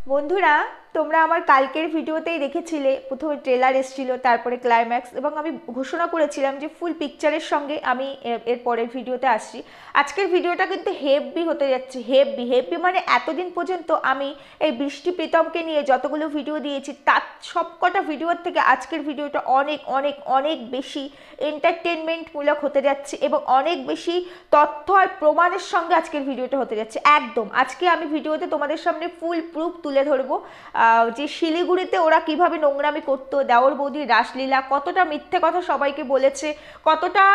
বন্ধুরা, তোমরা আমার কালকের ভিডিওতেই দেখেছিলে প্রথমে ট্রেলার এসেছিল, তারপরে ক্লাইম্যাক্স, এবং আমি ঘোষণা করেছিলাম যে ফুল পিকচারের সঙ্গে আমি এর পরের ভিডিওতে আসছি। আজকের ভিডিওটা কিন্তু হেভি হতে যাচ্ছে, হেভি হেভি মানে এতদিন পর্যন্ত আমি এই বৃষ্টি প্রীতমকে নিয়ে যতগুলো ভিডিও দিয়েছি তার সবকটা ভিডিওর থেকে আজকের ভিডিওটা অনেক অনেক অনেক বেশি এন্টারটেনমেন্টমূলক হতে যাচ্ছে এবং অনেক বেশি তথ্য আর প্রমাণের সঙ্গে আজকের ভিডিওটা হতে যাচ্ছে। একদম আজকে আমি ভিডিওতে তোমাদের সামনে ফুল প্রুফ তুলে ধরবো যে শিলিগুড়িতে ওরা কিভাবে নোংরামি করতো, দেওর বৌদির রাসলীলা, কতটা মিথ্যে কথা সবাইকে বলেছে, কতটা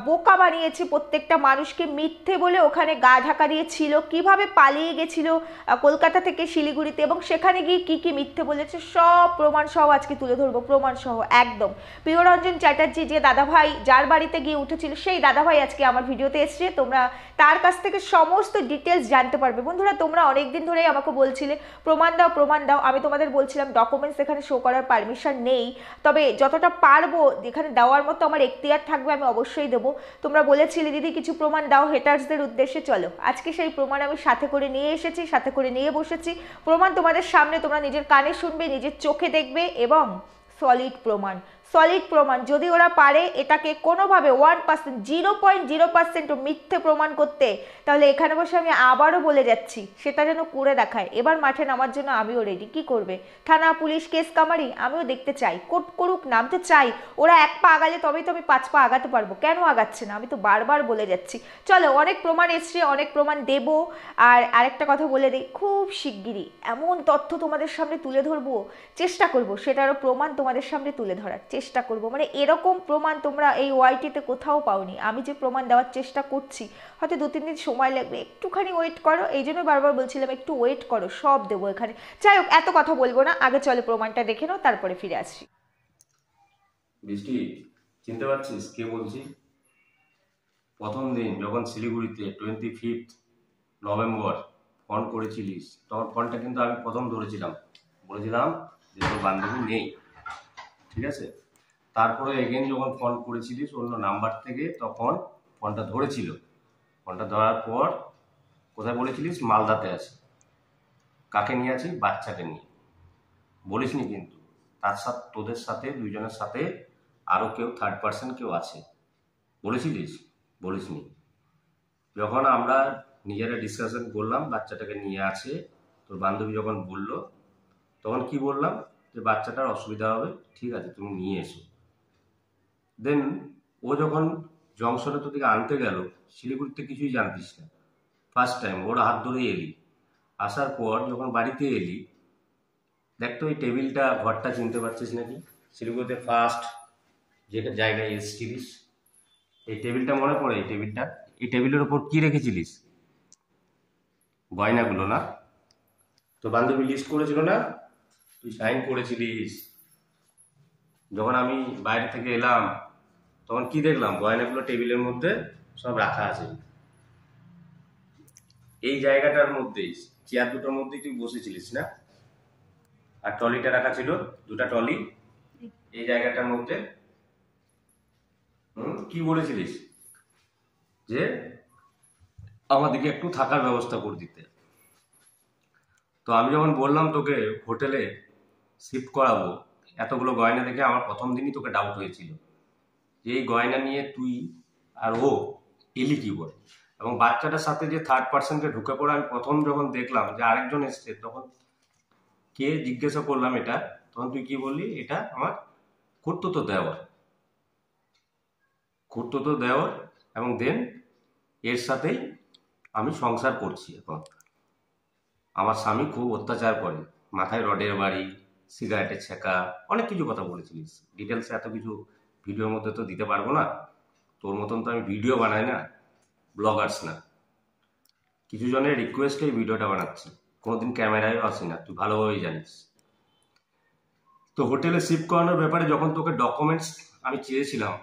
বোকা বানিয়েছে প্রত্যেকটা মানুষকে, মিথ্যে বলে ওখানে গা ঢাকা দিয়েছিল, কিভাবে পালিয়ে গেছিল কলকাতা থেকে শিলিগুড়িতে এবং সেখানে গিয়ে কি কি মিথ্যে বলেছে, সব প্রমাণ সহ আজকে তুলে ধরবো, প্রমাণ সহ একদম। প্রিয়রঞ্জন চ্যাটার্জি যে দাদাভাই যার বাড়িতে গিয়ে উঠেছিল সেই দাদাভাই আজকে আমার ভিডিওতে এসছে, তোমরা তার কাছ থেকে সমস্ত ডিটেলস জানতে পারবে। বন্ধুরা, তোমরা অনেকদিন ধরেই আমাকে বলছিলে প্রমাণ দাও প্রমাণ দাও, আমি তোমাদের বলছিলাম ডকুমেন্টস এখানে শো করার পারমিশন নেই, তবে যতটা পারবো যেখানে দেওয়ার মতো আমার এখতিয়ার থাকবে আমি অবশ্যই দেবো। তোমরা বলেছিলে দিদি কিছু প্রমাণ দাও হেটার্সদের উদ্দেশ্যে, চলো আজকে সেই প্রমাণ আমি সাথে করে নিয়ে এসেছি, সাথে করে নিয়ে বসেছি। প্রমাণ তোমাদের সামনে, তোমরা নিজের কানে শুনবে, নিজের চোখে দেখবে এবং সলিড প্রমাণ, সলিড প্রমাণ। যদি ওরা পারে এটাকে কোনোভাবে 1%, 0.0% মিথ্যে প্রমাণ করতে, তাহলে এখানে বসে আমি আবারও বলে যাচ্ছি সেটা যেন করে দেখায়। এবার মাঠে নামার জন্য আমিও রেডি। কি করবে থানা পুলিশ কেস কামারি, আমিও দেখতে চাই, কোর্ট করুক, নামতে চাই। ওরা এক পা আগালে তবেই তো আমি 5 পা আগাতে পারবো, কেন আগাচ্ছে না আমি তো বারবার বলে যাচ্ছি। চলো, অনেক প্রমাণ এসছে, অনেক প্রমাণ দেবো। আর আরেকটা কথা বলে দিই, খুব শিগগিরই এমন তথ্য তোমাদের সামনে তুলে ধরবো, চেষ্টা করব সেটারও প্রমাণ তোমাদের সামনে তুলে ধরার চেষ্টা করব। মানে এরকম প্রমাণ তোমরা এই ওয়াইটিতে কোথাও পাওনি। আমি যে প্রমাণ দেওয়ার চেষ্টা করছি, হয়তো 2-3 দিন সময় লাগবে, একটুখানি ওয়েট করো। এই জন্য বারবার বলছিলাম একটু ওয়েট করো, সব দেবো এখানে। যাই হোক, এত কথা বলবো না, আগে চলো প্রমাণটা দেখে নাও, তারপরে ফিরে আসছি। বৃষ্টি, চিনতে পারছিস কে বলছি? প্রথম দিন যখন শিলিগুড়িতে 25 নভেম্বর ফোন করেছিলিস, তখন ফোনটা কিন্তু আমি প্রথম ধরেছিলাম, বলেছিলাম যে তোর বান্ধবী নেই, ঠিক আছে? তারপরে এগেন যখন ফোন করেছিলিস অন্য নাম্বার থেকে, তখন ফোনটা ধরেছিল। ফোনটা ধরার পর কোথায় বলেছিলিস? মালদাতে আছে। কাকে নিয়ে আছি? বাচ্চাকে নিয়ে। বলিসনি কিন্তু তার সাথে, তোদের সাথে, দুইজনের সাথে আরও কেউ থার্ড পার্সন কেউ আছে, বলেছিলিস? বলিসনি। যখন আমরা নিজেরা ডিসকাশন করলাম বাচ্চাটাকে নিয়ে আছে, তোর বান্ধবী যখন বলল, তখন কি বললাম? যে বাচ্চাটার অসুবিধা হবে, ঠিক আছে তুমি নিয়ে এসো। দেন ও যখন জংশনে তোদিকে আনতে গেল, শিলিগুড়িতে কিছুই জানতিস না, ফার্স্ট টাইম ওর হাত ধরে এলি। আসার পর যখন বাড়িতে এলি, দেখতো এই টেবিলটা, ঘরটা চিনতে পারছিস নাকি? শিলিগুড়িতে ফার্স্ট যে জায়গায় এসেছিলিস, এই টেবিলটা মনে পড়ে? এই টেবিলটা, এই টেবিলের উপর কি রেখেছিলিস? গয়নাগুলো না? তো বান্ধবী লিস্ট করেছিল না, তুই সাইন করেছিলিস। যখন আমি বাইরে থেকে এলাম, তখন কি দেখলাম? গয়নাগুলো টেবিলের মধ্যে সব রাখা আছে। এই জায়গাটার মধ্যেই, চেয়ার দুটোর মধ্যেই তুই বসেছিলিস না? আর ট্রলিটা রাখা ছিল, দুটা ট্রলি এই জায়গাটার মধ্যে। কি বলেছিলিস? যে আমাদেরকে একটু থাকার ব্যবস্থা করে দিতে। তো আমি যখন বললাম তোকে হোটেলে শিফট করাবো, এতগুলো গয়না দেখে আমার প্রথম দিনই তোকে ডাউট হয়েছিল যে এই গয়না নিয়ে তুই আর ও এলি কি করে। এবং বাচ্চাটার সাথে যে থার্ড পার্সনকে ঢুকে পড়ে আমি প্রথম যখন দেখলাম যে আরেকজন এসছে, তখন কে জিজ্ঞাসা করলাম এটা, তখন তুই কি বললি? এটা আমার খুড়তুতো দেওর, খুড়তুতো দেওর। এবং দেন এর সাথেই আমি সংসার করছি এখন। আমার স্বামী খুব অত্যাচার করে, মাথায় রডের বাড়ি, সিগারেটের ছেঁকা, অনেক কিছু কথা বলেছিলিস। ডিটেলসে এত কিছু ভিডিওর মধ্যে তো দিতে পারবো না, তোর মতন তো আমি ভিডিও বানাই না, ব্লগার্স না। কিছু জনের রিকোয়েস্টে এই ভিডিওটা বানাচ্ছি, কোনোদিন ক্যামেরায়ও আসি না, তুই ভালোভাবেই জানিস। তো হোটেলে শিফট করানোর ব্যাপারে যখন তোকে ডকুমেন্টস আমি চেয়েছিলাম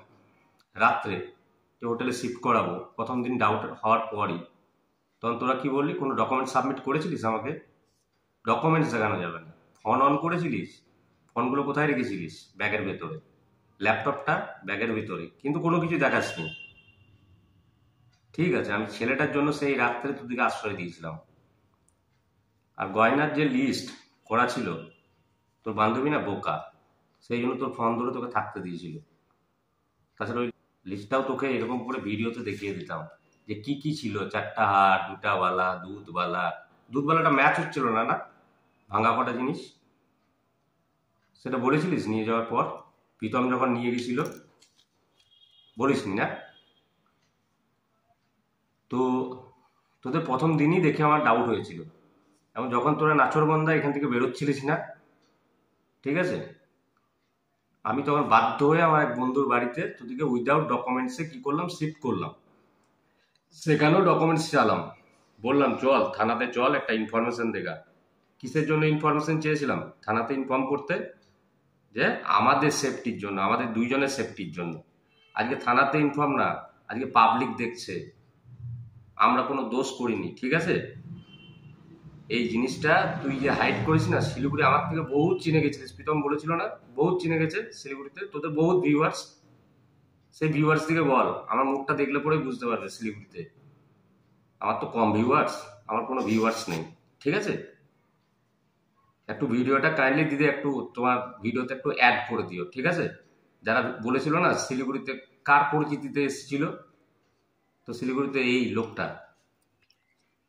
রাত্রে, যে হোটেলে শিফট করাবো, প্রথম দিন ডাউট হওয়ার পরই, তখন তোরা কি বললি? কোনো ডকুমেন্ট সাবমিট করেছিলিস আমাকে? ডকুমেন্টস দেখানো যাবে না। ফোন অন করেছিলিস? ফোনগুলো কোথায় রেখেছিলিস? ব্যাগের ভেতরে। ল্যাপটপটা ব্যাগের ভিতরে, কিন্তু কোনো কিছু দেখাসনি। ঠিক আছে, আমি ছেলেটার জন্য সেই রাত্রে তোদেরকে আশ্রয় দিয়েছিলাম। আর গয়নার যে লিস্ট করা ছিল, তোর বান্ধবী না বোকা, সেই জন্য তোর ফোন ধরে তোকে থাকতে দিয়েছিল। তাছাড়া ওই লিস্টটাও তোকে এরকম করে ভিডিওতে দেখিয়ে দিতাম যে কি কি ছিল, 4টা হার, 2টা বালা, দুধবালাটা ম্যাচ হচ্ছিল না, না ভাঙা কটা জিনিস, সেটা বলেছিলিস নিয়ে যাওয়ার পর প্রীতম যখন নিয়ে গেছিল, বলিসনি না? তো তোদের প্রথম দিনই দেখে আমার ডাউট হয়েছিল, এবং যখন তোরা নাচরবন্দা এখান থেকে বেরোচ্ছিলিস না, ঠিক আছে, আমি তখন বাধ্য হয়ে আমার এক বন্ধুর বাড়িতে তোদেরকে উইদাউট ডকুমেন্টসে কি করলাম, শিফট করলাম। সেখানেও ডকুমেন্টস চালাম, বললাম চল থানাতে চল, একটা ইনফরমেশন দেখা। কিসের জন্য ইনফরমেশন চেয়েছিলাম? থানাতে ইনফর্ম করতে যে আমাদের সেফটির জন্য, আমাদের দুইজনের সেফটির জন্য। আজকে থানাতে ইনফর্ম না, আজকে পাবলিক দেখছে আমরা কোনো দোষ করিনি, ঠিক আছে? এই জিনিসটা তুই যে হাইড করিস না, শিলিগুড়ি আমার থেকে বহুত চিনে গেছিলিস, প্রীতম বলেছিল না, বহুত চিনে গেছে শিলিগুড়িতে, তোদের বহুত ভিউয়ার্স। সেই ভিউয়ার্স থেকে বল, আমার মুখটা দেখলে পরেই বুঝতে পারবে শিলিগুড়িতে আমার তো কম ভিউয়ার্স, আমার কোনো ভিউয়ার্স নেই, ঠিক আছে? একটু ভিডিওটা কাইন্ডলি দিদি একটু তোমার ভিডিওতে একটু অ্যাড করে দিও, ঠিক আছে? যারা বলেছিল না শিলিগুড়িতে কার পরিচিতিতে এসেছিল, তো শিলিগুড়িতে এই লোকটা,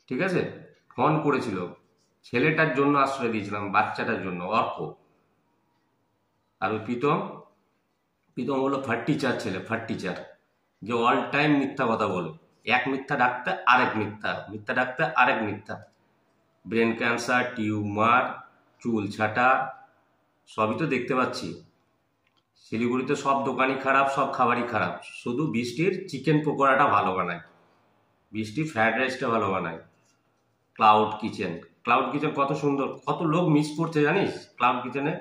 ঠিক আছে, ফোন করেছিল, ছেলেটার জন্য আশ্রয় দিয়েছিলাম, বাচ্চাটার জন্য, অর্ক। আর ওই প্রীতম হলো ফার্টিচার ছেলে, ফার্টিচার, যে অল টাইম মিথ্যা কথা বলে, এক মিথ্যা ডাকতে আরেক মিথ্যা, মিথ্যা ডাকতে আরেক মিথ্যা। ব্রেন ক্যান্সার, টিউমার, চুল ছাটা, সবই তো দেখতে পাচ্ছি। শিলিগুড়িতে সব দোকানই খারাপ, সব খাবারই খারাপ, শুধু বৃষ্টির চিকেন পকোড়াটা ভালো বানায়, বৃষ্টির ফ্রাইড রাইসটা ভালো বানায়। ক্লাউড কিচেন, ক্লাউড কিচেন কত সুন্দর, কত লোক মিস করছে জানিস ক্লাউড কিচেনে।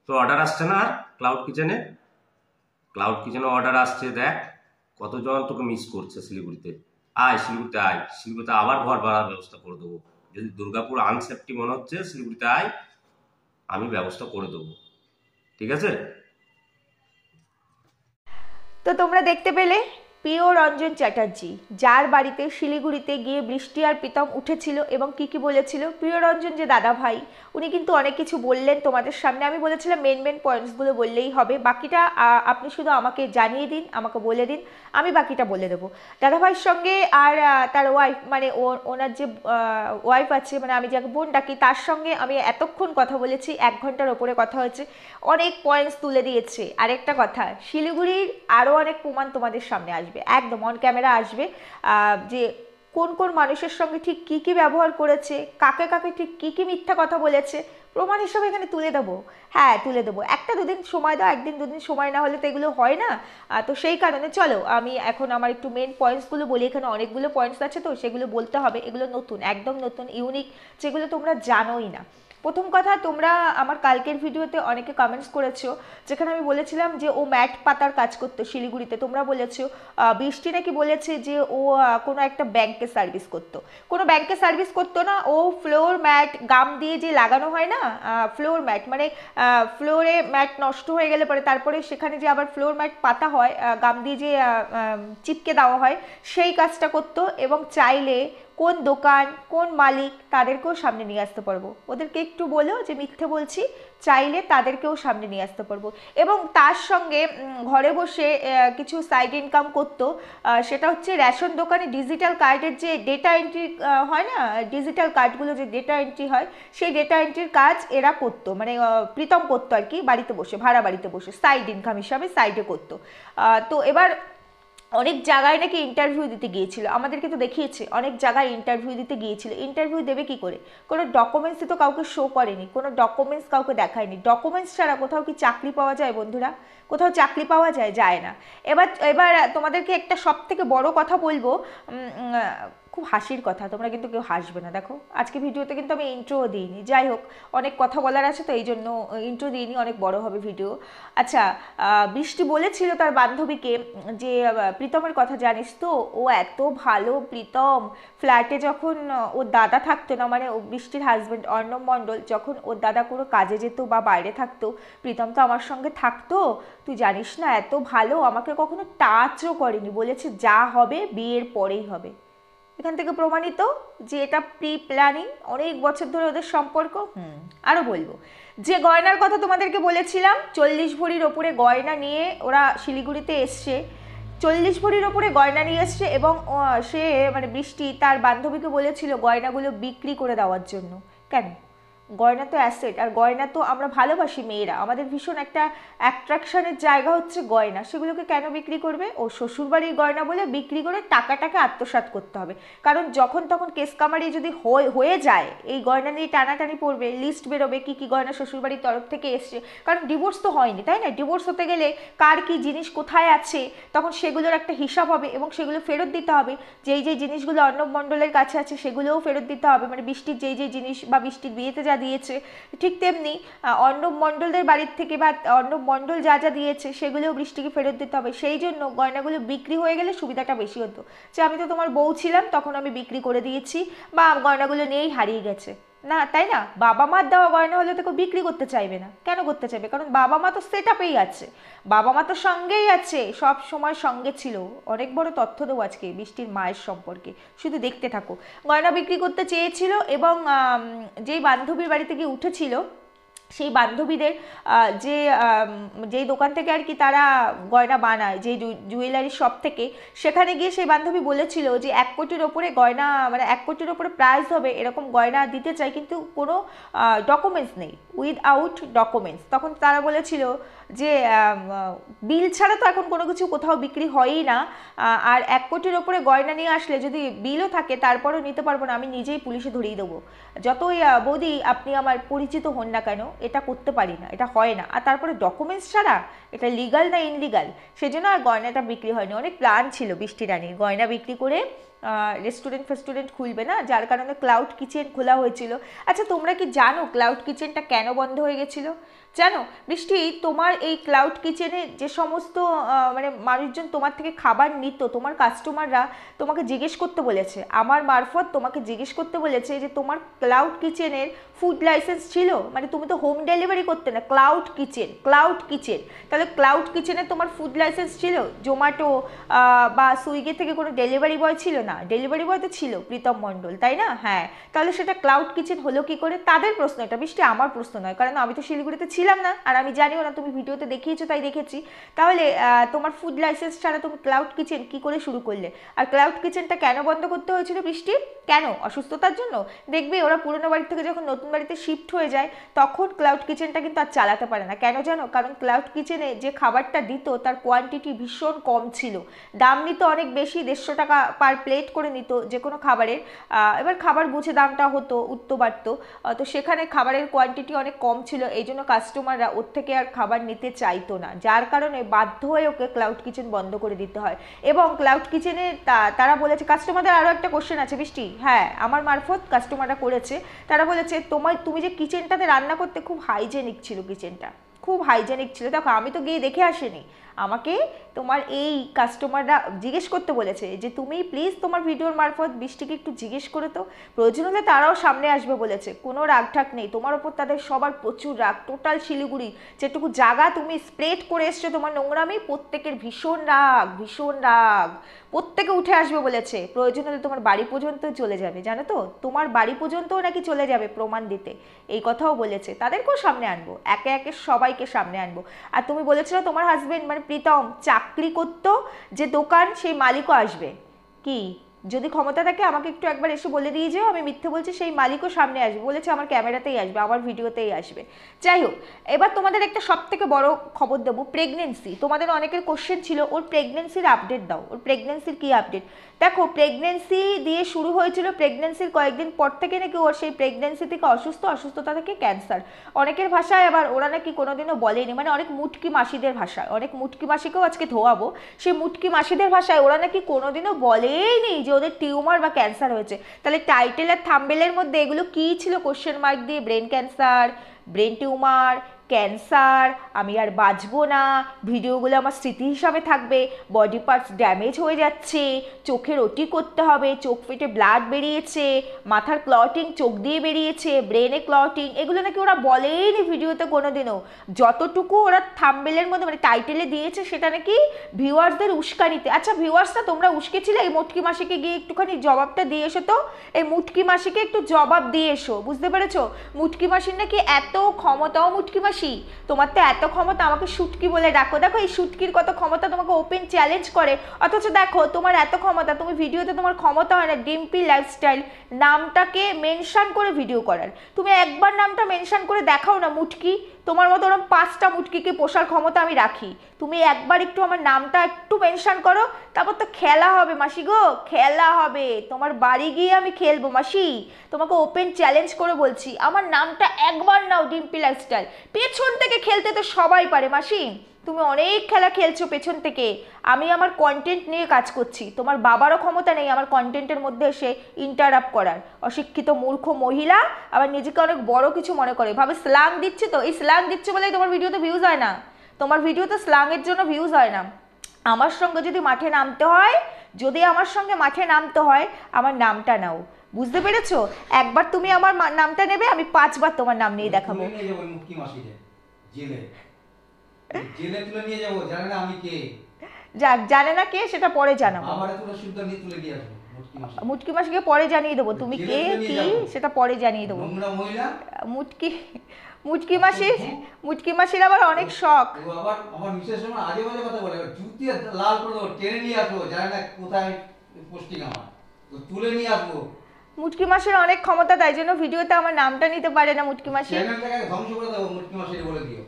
তো অর্ডার আসছে না আর ক্লাউড কিচেনে, ক্লাউড কিচেনে অর্ডার আসছে, দেখ কতজন তোকে মিস করছে শিলিগুড়িতে। আয় শিলিগুড়িতে আয়, শিলিগুড়িতে আবার ঘর ভাড়ার ব্যবস্থা করে দেবো। যদি দুর্গাপুর আনসেফটি মনে হচ্ছে, শিলিগুড়িতে আয়, আমি ব্যবস্থা করে দেবো, ঠিক আছে? তো তোমরা দেখতে পেলে প্রিয় রঞ্জন চ্যাটার্জি, যার বাড়িতে শিলিগুড়িতে গিয়ে বৃষ্টি আর প্রীতম উঠেছিল এবং কি কি বলেছিল। প্রিয় রঞ্জন যে দাদা ভাই, উনি কিন্তু অনেক কিছু বললেন তোমাদের সামনে। আমি বলেছিলাম মেন পয়েন্টসগুলো বললেই হবে, বাকিটা আপনি শুধু আমাকে জানিয়ে দিন, আমাকে বলে দিন, আমি বাকিটা বলে দেবো। দাদা ভাইয়ের সঙ্গে আর তার ওয়াইফ, মানে ওনার যে ওয়াইফ আছে, মানে আমি যাকে বোন ডাকি, তার সঙ্গে আমি এতক্ষণ কথা বলেছি, 1 ঘন্টার ওপরে কথা হয়েছে, অনেক পয়েন্টস তুলে দিয়েছে। আরেকটা কথা, শিলিগুড়ির আরও অনেক প্রমাণ তোমাদের সামনে আসবে, একদম অন ক্যামেরা আসবে, যে কোন কোন মানুষের সঙ্গে ঠিক কি কি ব্যবহার করেছে, কাকে কাকে ঠিক কি কি মিথ্যা কথা বলেছে, প্রমাণ হিসেবে এখানে তুলে দেবো। হ্যাঁ তুলে দেবো, 1-2 দিন সময় দাও, 1-2 দিন সময় না হলে তো এগুলো হয় না। তো সেই কারণে চলো আমি এখন আমার একটু মেন পয়েন্টসগুলো বলি। এখানে অনেকগুলো পয়েন্টস আছে, তো সেগুলো বলতে হবে, এগুলো নতুন, একদম নতুন, ইউনিক, যেগুলো তোমরা জানোই না। প্রথম কথা, তোমরা আমার কালকের ভিডিওতে অনেকে কমেন্টস করেছো, যেখানে আমি বলেছিলাম যে ও ম্যাট পাতার কাজ করতো শিলিগুড়িতে। তোমরা বলেছো বৃষ্টি নাকি বলেছে যে ও কোনো একটা ব্যাংকে সার্ভিস করতো। কোনো ব্যাংকে সার্ভিস করতো না, ও ফ্লোর ম্যাট গাম দিয়ে যে লাগানো হয় না, ফ্লোর ম্যাট, মানে ফ্লোরে ম্যাট নষ্ট হয়ে গেলে পরে তারপরে সেখানে যে আবার ফ্লোর ম্যাট পাতা হয়, গাম দিয়ে যে চিপকে দেওয়া হয়, সেই কাজটা করতো। এবং চাইলে কোন দোকান, কোন মালিক, তাদেরকেও সামনে নিয়ে আসতে পারবো। ওদেরকে একটু বলো যে মিথ্যে বলছি, চাইলে তাদেরকেও সামনে নিয়ে আসতে পারবো। এবং তার সঙ্গে ঘরে বসে কিছু সাইড ইনকাম করতো, সেটা হচ্ছে রেশন দোকানে ডিজিটাল কার্ডের যে ডেটা এন্ট্রি হয় না, ডিজিটাল কার্ডগুলো যে ডেটা এন্ট্রি হয়, সেই ডেটা এন্ট্রির কাজ এরা করতো, মানে প্রীতম করতো আর কি, বাড়িতে বসে, ভাড়া বাড়িতে বসে সাইড ইনকাম হিসাবে সাইডে করতো। তো এবার অনেক জায়গায় নাকি ইন্টারভিউ দিতে গিয়েছিল, আমাদেরকে তো দেখিয়েছে অনেক জায়গায় ইন্টারভিউ দিতে গিয়েছিল। ইন্টারভিউ দেবে কি করে? কোনো ডকুমেন্টসই তো কাউকে শো করেনি, কোনো ডকুমেন্টস কাউকে দেখায়নি। ডকুমেন্টস ছাড়া কোথাও কি চাকরি পাওয়া যায় বন্ধুরা? কোথাও চাকরি পাওয়া যায়? যায় না। এবার এবার তোমাদেরকে একটা সব থেকে বড় কথা বলবো, খুব হাসির কথা, তোমরা কিন্তু কেউ হাসবে না। দেখো আজকে ভিডিওতে কিন্তু আমি ইন্ট্রোও দিইনি, যাই হোক অনেক কথা বলার আছে তো এই জন্য ইন্ট্রো দিইনি, অনেক বড় হবে ভিডিও। আচ্ছা, বৃষ্টি বলেছিল তার বান্ধবীকে যে প্রীতমের কথা জানিস তো, ও এত ভালো, প্রীতম ফ্ল্যাটে যখন ওর দাদা থাকতো না, মানে ও বৃষ্টির হাজব্যান্ড অর্ণব মণ্ডল, যখন ওর দাদা কোনো কাজে যেত বা বাইরে থাকতো, প্রীতম তো আমার সঙ্গে থাকতো, তুই জানিস না, এত ভালো, আমাকে কখনো টাচও করেনি, বলেছে যা হবে বিয়ের পরেই হবে। এখান থেকে প্রমাণিত যে এটা প্রি প্ল্যানিং, অনেক বছর ধরে ওদের সম্পর্ক। আরও বলবো যে গয়নার কথা তোমাদেরকে বলেছিলাম, 40 ভরির ওপরে গয়না নিয়ে ওরা শিলিগুড়িতে এসছে, 40 ভরির ওপরে গয়না নিয়ে এসছে এবং সে মানে বৃষ্টি তার বান্ধবীকে বলেছিল গয়নাগুলো বিক্রি করে দেওয়ার জন্য। কেন? গয়না তো অ্যাসেট, আর গয়না তো আমরা ভালোবাসি মেয়েরা, আমাদের ভীষণ একটা অ্যাট্রাকশনের জায়গা হচ্ছে গয়না, সেগুলোকে কেন বিক্রি করবে? ও শ্বশুরবাড়ির গয়না বলে বিক্রি করে টাকাটাকে আত্মসাৎ করতে হবে, কারণ যখন তখন কেস কামারি যদি হয়ে যায় এই গয়না নিয়ে টানাটানি পড়বে, লিস্ট বেরোবে কী কী গয়না শ্বশুরবাড়ির তরফ থেকে এসছে, কারণ ডিভোর্স তো হয়নি, তাই না? ডিভোর্স হতে গেলে কার কী জিনিস কোথায় আছে তখন সেগুলোর একটা হিসাব হবে এবং সেগুলো ফেরত দিতে হবে। যেই যেই জিনিসগুলো অর্ণব মণ্ডলের কাছে আছে সেগুলোও ফেরত দিতে হবে, মানে বৃষ্টির যেই যেই জিনিস বা বৃষ্টির বিয়েতে যা দিয়েছে, ঠিক তেমনি অর্ণব মণ্ডলদের বাড়ির থেকে বা অর্ণব মণ্ডল যা যা দিয়েছে সেগুলোও বৃষ্টিকে ফেরত দিতে হবে। সেই জন্য গয়নাগুলো বিক্রি হয়ে গেলে সুবিধাটা বেশি হতো, যে আমি তো তোমার বউ ছিলাম তখন আমি বিক্রি করে দিয়েছি বা গয়নাগুলো নিয়েই হারিয়ে গেছে, না তাই না? বাবা মার দেওয়া গয়না হলে তো কেউ বিক্রি করতে চাইবে না। কেন করতে চাইবে? কারণ বাবা মা তো সেট আপেই আছে, বাবা মা তো সঙ্গেই আছে, সব সময় সঙ্গে ছিল। অনেক বড় তথ্য দেবো আজকে বৃষ্টির মায়ের সম্পর্কে, শুধু দেখতে থাকো। গয়না বিক্রি করতে চেয়েছিল এবং যেই বান্ধবীর বাড়িতে গিয়ে উঠেছিল সেই বান্ধবীদের যেই দোকান থেকে আর কি তারা গয়না বানায়, যেই জুয়েলারি শপ থেকে, সেখানে গিয়ে সেই বান্ধবী বলেছিল যে 1 কোটির ওপরে গয়না, মানে 1 কোটির ওপরে প্রাইস হবে এরকম গয়না দিতে চাই, কিন্তু কোনো ডকুমেন্টস নেই, উইথআউট ডকুমেন্টস। তখন তারা বলেছিল যে বিল ছাড়া তো এখন কোনো কিছু কোথাও বিক্রি হয়ই না, আর 1 কোটির ওপরে গয়না নিয়ে আসলে যদি বিলও থাকে তারপরেও নিতে পারবো না, আমি নিজেই পুলিশে ধরিয়ে দেবো, যতই বৌদি আপনি আমার পরিচিত হন না কেন, এটা করতে পারি না, এটা হয় না। আর তারপরে ডকুমেন্টস ছাড়া এটা লিগাল না ইনলিগাল, সেজন্য আর গয়নাটা বিক্রি হয়নি। অনেক প্ল্যান ছিল বৃষ্টি রানীর গয়না বিক্রি করে রেস্টুরেন্ট ফেস্টুরেন্ট খুলবে না, যার কারণে ক্লাউড কিচেন খোলা হয়েছিল। আচ্ছা তোমরা কি জানো ক্লাউড কিচেনটা কেন বন্ধ হয়ে গেছিলো? জানো বৃষ্টি, তোমার এই ক্লাউড কিচেনে যে সমস্ত মানে মানুষজন তোমার থেকে খাবার নিত, তোমার কাস্টমাররা তোমাকে জিজ্ঞেস করতে বলেছে, আমার মারফত তোমাকে জিজ্ঞেস করতে বলেছে যে তোমার ক্লাউড কিচেনের ফুড লাইসেন্স ছিল, মানে তুমি তো হোম ডেলিভারি করতে না, ক্লাউড কিচেন, ক্লাউড কিচেন, তাহলে ক্লাউড কিচেনে তোমার ফুড লাইসেন্স ছিল? জোম্যাটো বা সুইগি থেকে কোনো ডেলিভারি বয় ছিল না? ডেলিভারি বয় তো ছিল প্রীতম মণ্ডল, তাই না? হ্যাঁ, তাহলে সেটা ক্লাউড কিচেন হলো কি করে? তাদের প্রশ্ন এটা বৃষ্টি, আমার প্রশ্ন নয়, কারণ আমি তো শিলিগুড়িতে ছিলাম না আর আমি জানিও না, তুমি ভিডিওতে দেখিয়েছো তাই দেখেছি। তাহলে তোমার ফুড লাইসেন্স ছাড়া তুমি ক্লাউড কিচেন কি করে শুরু করলে? আর ক্লাউড কিচেনটা কেন বন্ধ করতে হয়েছিল বৃষ্টি? কেন? অসুস্থতার জন্য? দেখবে ওরা পুরনো বাড়ি থেকে যখন নতুন বাড়িতে শিফট হয়ে যায় তখন ক্লাউড কিচেনটা কিন্তু আর চালাতে পারে না। কেন জানো? কারণ ক্লাউড কিচেনে যে খাবারটা দিত তার কোয়ান্টিটি ভীষণ কম ছিল, দাম নিত অনেক বেশি, 150 টাকা পার প্লেট করে নিত যে কোনো খাবারের। এবার খাবার বুঝে দামটা হতো, উঠতে পারতো, তো সেখানে খাবারের কোয়ান্টিটি অনেক কম ছিল, এই জন্য কাস্টমাররা ওর থেকে আর খাবার নিতে চাইতো না, যার কারণে বাধ্য হয়ে ওকে ক্লাউড কিচেন বন্ধ করে দিতে হয়। এবং ক্লাউড কিচেনে তারা বলেছে, কাস্টমারদের আরও একটা কোশ্চেন আছে বৃষ্টি, হ্যাঁ আমার মারফত কাস্টমাররা করেছে, তারা বলেছে তুমি যে কিচেনটাতে রান্না করতে খুব হাইজেনিক ছিল, কিচেনটা খুব হাইজেনিক ছিল। দেখো আমি তো গিয়ে দেখে আসিনি, আমাকে তোমার এই কাস্টমাররা জিজ্ঞেস করতে বলেছে যে তুমি প্লিজ তোমার ভিডিওর মারফত বৃষ্টিকে একটু জিজ্ঞেস করে তো, প্রয়োজন হলে তারাও সামনে আসবে বলেছে, কোনো রাগঠাক নেই তোমার ওপর, তাদের সবার প্রচুর রাগ, টোটাল শিলিগুড়ি যেটুকু জায়গা তুমি স্প্রেড করে এসছো তোমার নোংরামি, প্রত্যেকের ভীষণ রাগ, ভীষণ রাগ, প্রত্যেকে উঠে আসবে বলেছে, প্রয়োজন হলে তোমার বাড়ি পর্যন্ত চলে যাবে, জানো তো তোমার বাড়ি পর্যন্তও নাকি চলে যাবে প্রমাণ দিতে, এই কথাও বলেছে। তাদেরকেও সামনে আনবো, একে একে সবাইকে সামনে আনবো। আর তুমি বলেছিলে তোমার হাজবেন্ড মানে প্রীতম চাকরি করতো যে দোকান, সেই মালিকও আসবে, কি যদি ক্ষমতা থাকে আমাকে একটু একবার এসে বলে দিয়ে যেও আমি মিথ্যে বলছি, সেই মালিকও সামনে আসবে বলেছে, আমার ক্যামেরাতেই আসবে, আমার ভিডিওতেই আসবে। যাই হোক, এবার তোমাদের একটা সব থেকে বড় খবর দেবো, প্রেগনেন্সি। তোমাদের অনেকের কোশ্চেন ছিল ওর প্রেগনেন্সির আপডেট দাও, ওর প্রেগনেন্সির কী আপডেট। দেখো প্রেগনেন্সি দিয়ে শুরু হয়েছিল, প্রেগনেন্সির কয়েকদিন পর থেকে নাকি ওর সেই প্রেগনেন্সি থেকে অসুস্থতা থেকে ক্যান্সার, অনেকের ভাষায় আবার ওরা নাকি কোনোদিনও বলেনি, মানে অনেক মুটকি মাসিদের ভাষায়, অনেক মুটকি মাসিকেও আজকে ধোয়াবো, সেই মুটকি মাসিদের ভাষায় ওরা নাকি কোনোদিনও বলেইনি যে ওদের টিউমার বা ক্যান্সার হয়েছে। তাহলে টাইটেল আর থাম্বেলের মধ্যে এগুলো কী ছিল কোশ্চেন মার্ক দিয়ে, brain cancer, brain tumour, cancer, আমি আর বাঁচবো না, ভিডিওগুলো আমার স্মৃতি হিসাবে থাকবে, বডি পার্টস ড্যামেজ হয়ে যাচ্ছে, চোখের ওটি করতে হবে, চোখ ফেটে ব্লাড বেরিয়েছে, মাথার ক্লটিং চোখ দিয়ে বেরিয়েছে, ব্রেনে ক্লটিং, এগুলো নাকি ওরা বলেনি ভিডিওতে কোনোদিনও। যতটুকু ওরা থাম্বনেলের মধ্যে মানে টাইটেলে দিয়েছে সেটা নাকি ভিউয়ার্সদের উস্কানিতে। আচ্ছা ভিউয়ার্সরা তোমরা উস্কেছিলে, এই মুটকি মাসিকে গিয়ে একটুখানি জবাবটা দিয়ে এসো তো, এই মুটকি মাসিকে একটু জবাব দিয়ে এসো, বুঝতে পেরেছো? মুটকি মাসির নাকি এত ক্ষমতাও, মুটকি মাসি তোমার তো এত ক্ষমতা, আমাকে শুটকি বলে ডাকো, দেখো এই শুটকির কত ক্ষমতা, তোমাকে ওপেন চ্যালেঞ্জ করে, অথচ দেখো তোমার এত ক্ষমতা, তুমি ভিডিওতে তোমার ক্ষমতা হয় না ডিম্পি লাইফস্টাইল নামটাকে মেনশন করে ভিডিও করার, তুমি একবার নামটা মেনশন করে দেখাও না মুটকি, তোমার মতো ওরকম 5টা মুটকিকে পোষার ক্ষমতা আমি রাখি, তুমি একবার একটু আমার নামটা একটু মেনশন করো, তারপর তো খেলা হবে মাসি গো, খেলা হবে, তোমার বাড়ি গিয়ে আমি খেলবো মাসি, তোমাকে ওপেন চ্যালেঞ্জ করে বলছি, আমার নামটা একবার নাও ডিম্পি লাইফস্টাইল, পেছন থেকে খেলতে তো সবাই পারে মাসি, তুমি অনেক খেলা খেলছো পেছন থেকে, আমি আমার কন্টেন্ট নিয়ে কাজ করছি, তোমার বাবারও ক্ষমতা নেই আমার কন্টেন্টের মধ্যে এসে ইন্টারাপ্ট করার, অশিক্ষিত মূর্খ মহিলা, আবার নিজেকে অনেক বড় কিছু মনে করে, ভাবে স্ল্যাং দিচ্ছে, তো এই স্ল্যাং দিচ্ছে বলেই তোমার ভিডিওতে ভিউজ হয় না, তোমার ভিডিওতে স্ল্যাংয়ের জন্য ভিউজ হয় না। আমার সঙ্গে যদি মাঠে নামতে হয়, যদি আমার সঙ্গে মাঠে নামতে হয়, আমার নামটা নাও, বুঝতে পেরেছো? একবার তুমি আমার নামটা নেবে, আমি 5বার তোমার নাম নিয়ে দেখাবো। জেলে তুলে নিয়ে যাবো, জানে না আমি কে, যাক জানে না কে সেটা পরে জানাবো, আমারে তুলে শুদ্ধ নিয়ে তুলে দিয়ে আসবো মুটকি মাসিকে পরে জানিয়ে দেবো, তুমি কে কি সেটা পরে জানিয়ে দেবো। নোংরা মহিলা মুটকি মুটকি মাসির আবার অনেক শখ, ও আবার আমার মিসেস সময় আজে বাজে কথা বলে, জুতি লাল করে দেবো, টেনে নিয়ে আসবো, জানে না কোথায় পোস্টিং আমার, তো তুলে নিয়ে আসবো। মুটকি মাসির অনেক ক্ষমতা, তাই জন্য ভিডিওতে আমার নামটা নিতে পারে না মুটকি মাসি, চ্যানেলটাকে ধ্বংস করে দেবো মুটকি মাসির বলে দিও,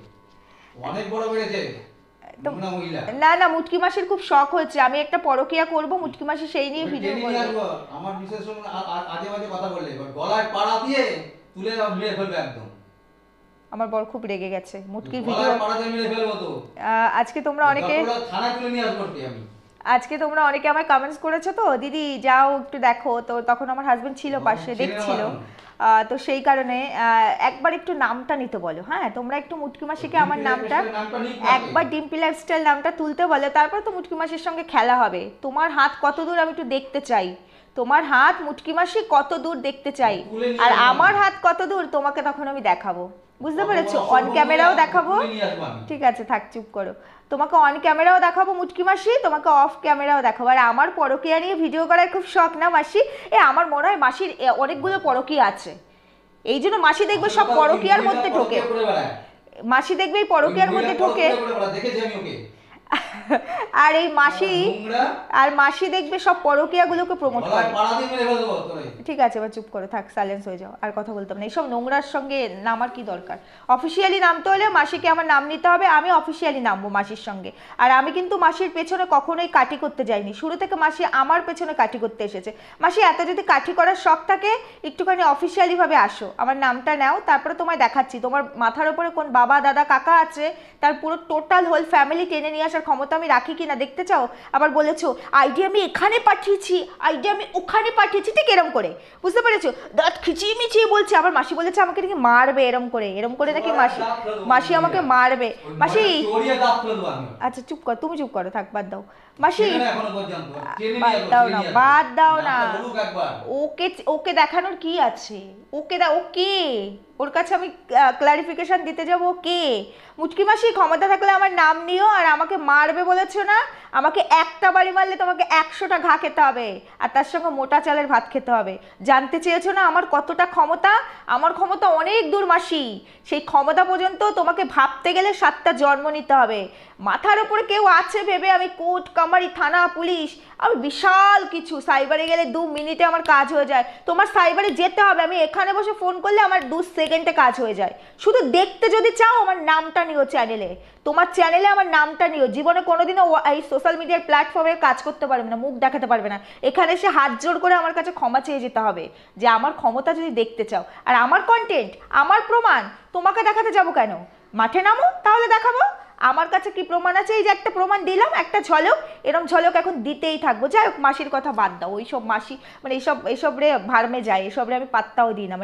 অনেক বড় বেড়েছে নোংরা মহিলা। না না মুটকি মাসির খুব শখ হয়েছে, আমি একটা পরকিয়া করব, মুটকি মাসি সেই নিয়ে ভিডিও টেনে নিয়ে করবে। আসবো, আমার মিসেস সময় আজে বাজে কথা বললে গলায় পাড়া দিয়ে তুলে মেরে ফেলবে একদম, আমার বর খুব রেগে গেছে মুটকির ভিডিও, গলায় পাড়া দিয়ে মেরে ফেলবো তো, আজকে তোমরা অনেকে থানায় তুলে নিয়ে আসবো আমি, আজকে তোমরা অনেকে আমায় কমেন্টস করেছো তো দিদি যাও একটু দেখো, তো তখন আমার হাজবেন্ড ছিল পাশে দেখছিল, তো সেই কারণে একবার একটু নামটা নিতে বলো, হ্যাঁ তোমরা একটু মুটকি মাসিকে আমার নামটা একবার ডিম্পি লাইফস্টাইল নামটা তুলতে বলো, তারপর তো মুটকি মাসির সঙ্গে খেলা হবে, তোমার হাত কত দূর আমি একটু দেখতে চাই, তোমার হাত মুটকি মাসি কত দূর দেখতে চাই, আর আমার হাত কত দূর তোমাকে তখন আমি দেখাবো, বুঝতে পেরেছো? অন ক্যামেরাও দেখাবো, ঠিক আছে থাক চুপ করো, তোমাকে অন ক্যামেরাও দেখাবো মুটকি মাসি, তোমাকে অফ ক্যামেরাও দেখাবো, আর আমার পরকীয়া নিয়ে ভিডিও করার খুব শখ না মাসি, আমার মনে হয় মাসির অনেকগুলো পরকীয়া আছে, এই জন্য মাসি দেখবে সব পরকীয়ার মধ্যে ঢোকে, মাসি দেখবে এই পরকীয়ার মধ্যে ঢোকে, আর এই মাসি দেখবে সব পরকীয়াগুলোকে প্রমোট করে। ঠিক আছে এবার চুপ করো, থাক সাইলেন্স হয়ে যাও, আর কথা বলতাম না, এইসব নোংরার সঙ্গে নামার কি দরকার, অফিসিয়ালি নামতে হলে মাসিকে আমার নাম নিতে হবে, আমি অফিসিয়ালি নামবো মাসির সঙ্গে, আর আমি কিন্তু মাসির পেছনে কখনোই কাটি করতে যাইনি, শুরু থেকে মাসি আমার পেছনে কাটি করতে এসেছে, মাসি এত যদি কাঠি করার শখ থাকে একটুখানি অফিসিয়ালি ভাবে আসো, আমার নামটা নাও, তারপরে তোমায় দেখাচ্ছি তোমার মাথার উপরে কোন বাবা দাদা কাকা আছে, তার পুরো টোটাল হোল ফ্যামিলি টেনে নিয়ে আসার ক্ষমতা আমি রাখি কিনা দেখতে চাও? আবার বলেছো আইডিয়া আমি এখানে পাঠিয়েছি, আইডিয়া আমি ওখানে পাঠিয়েছি, ঠিক এরম করে, বুঝতে পেরেছো? দাঁত খিচিয়ে মিচিয়ে বলছে, আবার মাসি বলেছে আমাকে নাকি মারবে, এরম করে নাকি মাসি আমাকে মারবে, মাসি আচ্ছা চুপ কর, তুমি চুপ করো, থাক বাদ দাও মাসি, বাদ দাও না, ওকে দেখানোর কি আছে, ওকে ওর কাছে আমি ক্লারিফিকেশন দিতে যাবো, কে মুটকি মাসি, ক্ষমতা থাকলে আমার নাম নিও, আর আমাকে মারবে বলেছো না, আমাকে একটা বাড়ি মারলে তোমাকে 100টা ঘা খেতে হবে, আর তার সঙ্গে মোটা চালের ভাত খেতে হবে, জানতে চেয়েছো না আমার কতটা ক্ষমতা, আমার ক্ষমতা অনেক দূর মাসি, সেই ক্ষমতা পর্যন্ত তোমাকে ভাবতে গেলে 7টা জন্ম নিতে হবে, মাথার উপরে কেউ আছে ভেবে আমি কোর্ট কামারি থানা পুলিশ, আমি বিশাল কিছু, সাইবারে গেলে 2 মিনিটে আমার কাজ হয়ে যায়, তোমার সাইবারে যেতে হবে, আমি এখানে বসে ফোন করলে আমার 2 সেকেন্ডে কাজ হয়ে যায়, শুধু দেখতে যদি চাও আমার নামটা নিও চ্যানেলে, তোমার চ্যানেলে আমার নামটা নিও, জীবনে কোনোদিনও এই সোশ্যাল মিডিয়ার প্ল্যাটফর্মে কাজ করতে পারবে না, মুখ দেখাতে পারবে না, এখানে এসে হাত জোড় করে আমার কাছে ক্ষমা চেয়ে যেতে হবে, যে আমার ক্ষমতা যদি দেখতে চাও, আর আমার কন্টেন্ট আমার প্রমাণ তোমাকে দেখাতে যাবো কেন, মাঠে নামো তাহলে দেখাবো, আমার কাছে কি প্রমাণ আছে? এই যে একটা প্রমাণ দিলাম, একটা ঝলক, এরকম ঝলক এখন দিতেই থাকবো। যাই হোক, মাসির কথা বাদ দাও, ওইসব মাসি মানে এইসব রে ভার্মে যায়, এসব রে আমি পাত্তাও দিই না।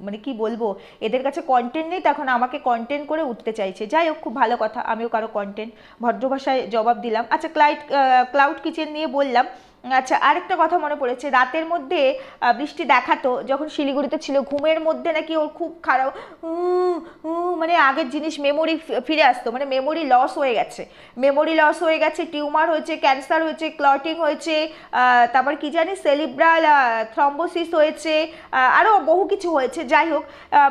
মানে কি বলবো, এদের কাছে কন্টেন্ট নেই, তখন আমাকে কন্টেন্ট করে উঠতে চাইছে। যাই হোক, খুব ভালো কথা, আমিও কারো কন্টেন্ট ভদ্র ভাষায় জবাব দিলাম। আচ্ছা, ক্লাউড কিচেন নিয়ে বললাম। আচ্ছা, আরেকটা কথা মনে পড়েছে, রাতের মধ্যে বৃষ্টি দেখাতো যখন শিলিগুড়িতে ছিল, ঘুমের মধ্যে নাকি ওর খুব খারাপ মানে আগের জিনিস মেমোরি ফিরে আসতো, মানে মেমোরি লস হয়ে গেছে, টিউমার হয়েছে, ক্যান্সার হয়েছে, ক্লটিং হয়েছে, তারপর কি জানি সেরিব্রাল থ্রম্বোসিস হয়েছে, আরও বহু কিছু হয়েছে। যাই হোক,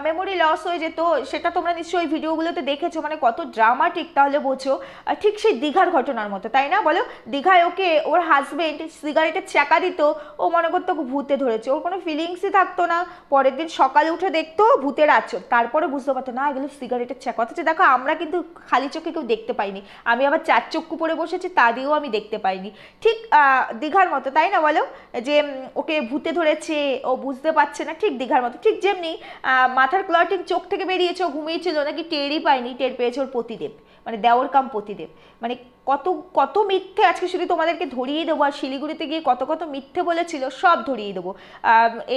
মেমোরি লস হয়ে যেত, সেটা তোমরা নিশ্চয়ই ওই ভিডিওগুলোতে দেখেছো, মানে কত ড্রামাটিক, তাহলে বোঝো। ঠিক সেই দীঘার ঘটনার মতো, তাই না বলো? দীঘায় ওকে ওর হাজবেন্ড সিগারেটের চাকা দিত, ও মনে করতো ভূতে ধরেছে, ওর কোনো ফিলিংসই থাকতো না। পরের দিন সকালে উঠে দেখতো ভূতের আচর, তারপরে বুঝতে পারতো না এগুলো সিগারেটের চাকা। অথচ দেখো, আমরা কিন্তু খালি চোখে কেউ দেখতে পাইনি, আমি আবার 4 চক্ষু পরে বসেছি, তা দিয়েও আমি দেখতে পাইনি। ঠিক দীঘার মতো, তাই না বলো? যে ওকে ভূতে ধরেছে, ও বুঝতে পারছে না, ঠিক দীঘার মতো। ঠিক যেমনি মাথার ক্লটিং চোখ থেকে বেরিয়েছে, ও ঘুমিয়েছিল নাকি টেরই পায়নি, টের পেয়েছে ওর পতিদেব, মানে দেওর কাম পতিদেব। মানে কত কত মিথ্যে আজকে শুধু তোমাদেরকে ধরিয়ে দেবো, আর শিলিগুড়িতে গিয়ে কত কত মিথ্যে বলেছিল সব ধরিয়ে দেবো।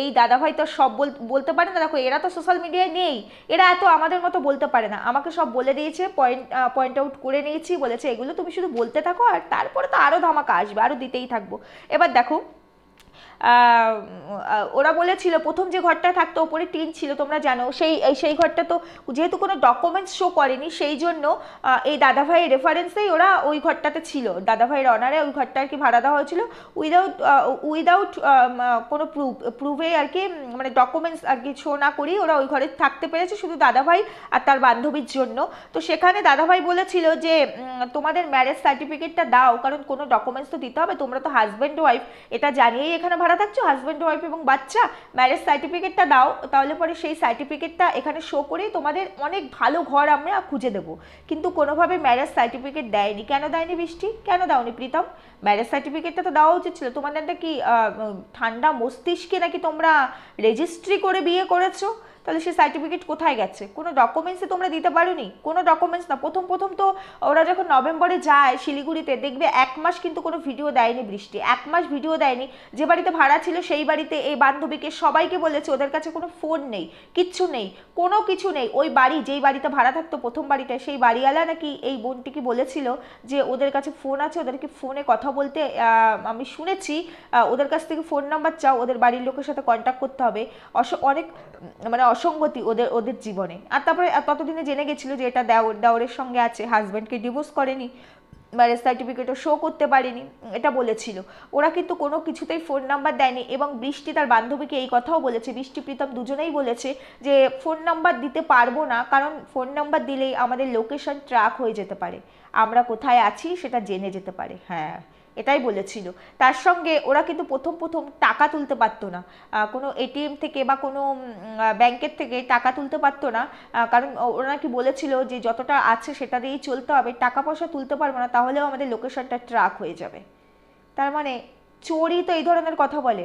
এই দাদাভাই তো সব বলতে পারে না, দেখো এরা তো সোশ্যাল মিডিয়ায় নেই, এরা এত আমাদের মতো বলতে পারে না। আমাকে সব বলে দিয়েছে, পয়েন্ট আউট করে নিয়েছি, বলেছে এগুলো তুমি শুধু বলতে থাকো, আর তারপরে তো আরও ধামাকা আসবে, আরও দিতেই থাকবো। এবার দেখো, ওরা বলেছিল প্রথম যে ঘরটা থাকতো ওপরে টিন ছিল, তোমরা জানো, সেই ঘরটা তো যেহেতু কোনো ডকুমেন্টস শো করেনি, সেই জন্য এই দাদাভাইয়ের রেফারেন্সেই ওরা ওই ঘরটাতে ছিল, দাদাভাইয়ের অনারে ওই ঘরটা আর কি ভাড়া দেওয়া হয়েছিল, উইদাউট কোনো প্রুভে আর কি, মানে ডকুমেন্টস আর কি শো না করেই ওরা ওই ঘরে থাকতে পেরেছে, শুধু দাদাভাই আর তার বান্ধবীর জন্য। তো সেখানে দাদাভাই বলেছিল যে তোমাদের ম্যারেজ সার্টিফিকেটটা দাও, কারণ কোনো ডকুমেন্টস তো দিতে হবে, তোমরা তো হাজব্যান্ড ওয়াইফ, এটা জানিয়েই এখানে ভাড়া থাকছো, হাজব্যান্ড ওয়াইফ এবং বাচ্চা, ম্যারেজ সার্টিফিকেটটা দাও, তাহলে পরে সেই সার্টিফিকেটটা এখানে শো করেই তোমাদের অনেক ভালো ঘর আমরা খুঁজে দেবো। কিন্তু কোনোভাবে ম্যারেজ সার্টিফিকেট দেয়নি। কেন দেয়নি বৃষ্টি? কেন দাওনি প্রীতম? ম্যারেজ সার্টিফিকেটটা তো দেওয়া উচিত ছিল। তোমাদের কি ঠান্ডা মস্তিষ্কে নাকি তোমরা রেজিস্ট্রি করে বিয়ে করেছো? তাহলে সেই সার্টিফিকেট কোথায় গেছে? কোনো ডকুমেন্টসে তোমরা দিতে পারোনি, কোনো ডকুমেন্টস না। প্রথম তো ওরা যখন নভেম্বরে যায় শিলিগুড়িতে, দেখবে 1 মাস কিন্তু কোনো ভিডিও দেয়নি বৃষ্টি, 1 মাস ভিডিও দেয়নি। যে বাড়িতে ভাড়া ছিল সেই বাড়িতে এই বান্ধবীকে সবাইকে বলেছে ওদের কাছে কোনো ফোন নেই, কিচ্ছু নেই, কোনো কিছু নেই। ওই বাড়ি, যেই বাড়িতে ভাড়া থাকতো প্রথম বাড়িটায়, সেই বাড়িওয়ালা নাকি এই বোনটিকে বলেছিল যে ওদের কাছে ফোন আছে, ওদেরকে ফোনে কথা বলতে, আমি শুনেছি ওদের কাছ থেকে ফোন নাম্বার চাও, ওদের বাড়ির লোকের সাথে কন্ট্যাক্ট করতে হবে। অনেক মানে অসঙ্গতি ওদের জীবনে। আর তারপরে ততদিনে জেনে গেছিল যে এটা দেওরের সঙ্গে আছে, হাজব্যান্ডকে ডিভোর্স করেনি, ম্যারেজ সার্টিফিকেটও শো করতে পারেনি, এটা বলেছিল। ওরা কিন্তু কোনো কিছুতেই ফোন নাম্বার দেয়নি। এবং বৃষ্টি তার বান্ধবীকে এই কথাও বলেছে, বৃষ্টি প্রীতম দুজনেই বলেছে যে ফোন নাম্বার দিতে পারবো না, কারণ ফোন নাম্বার দিলেই আমাদের লোকেশন ট্র্যাক হয়ে যেতে পারে, আমরা কোথায় আছি সেটা জেনে যেতে পারে। হ্যাঁ, এটাই বলেছিল। তার সঙ্গে ওরা কিন্তু প্রথম টাকা তুলতে পারতো না, কোনো এটিএম থেকে বা কোনো ব্যাংকের থেকে টাকা তুলতে পারতো না, কারণ ওরা নাকি বলেছিল যে যতটা আছে সেটা দিয়েই চলতে হবে, টাকা পয়সা তুলতে পারবো না, তাহলেও আমাদের লোকেশনটা ট্র্যাক হয়ে যাবে। তার মানে চোরই তো এই ধরনের কথা বলে।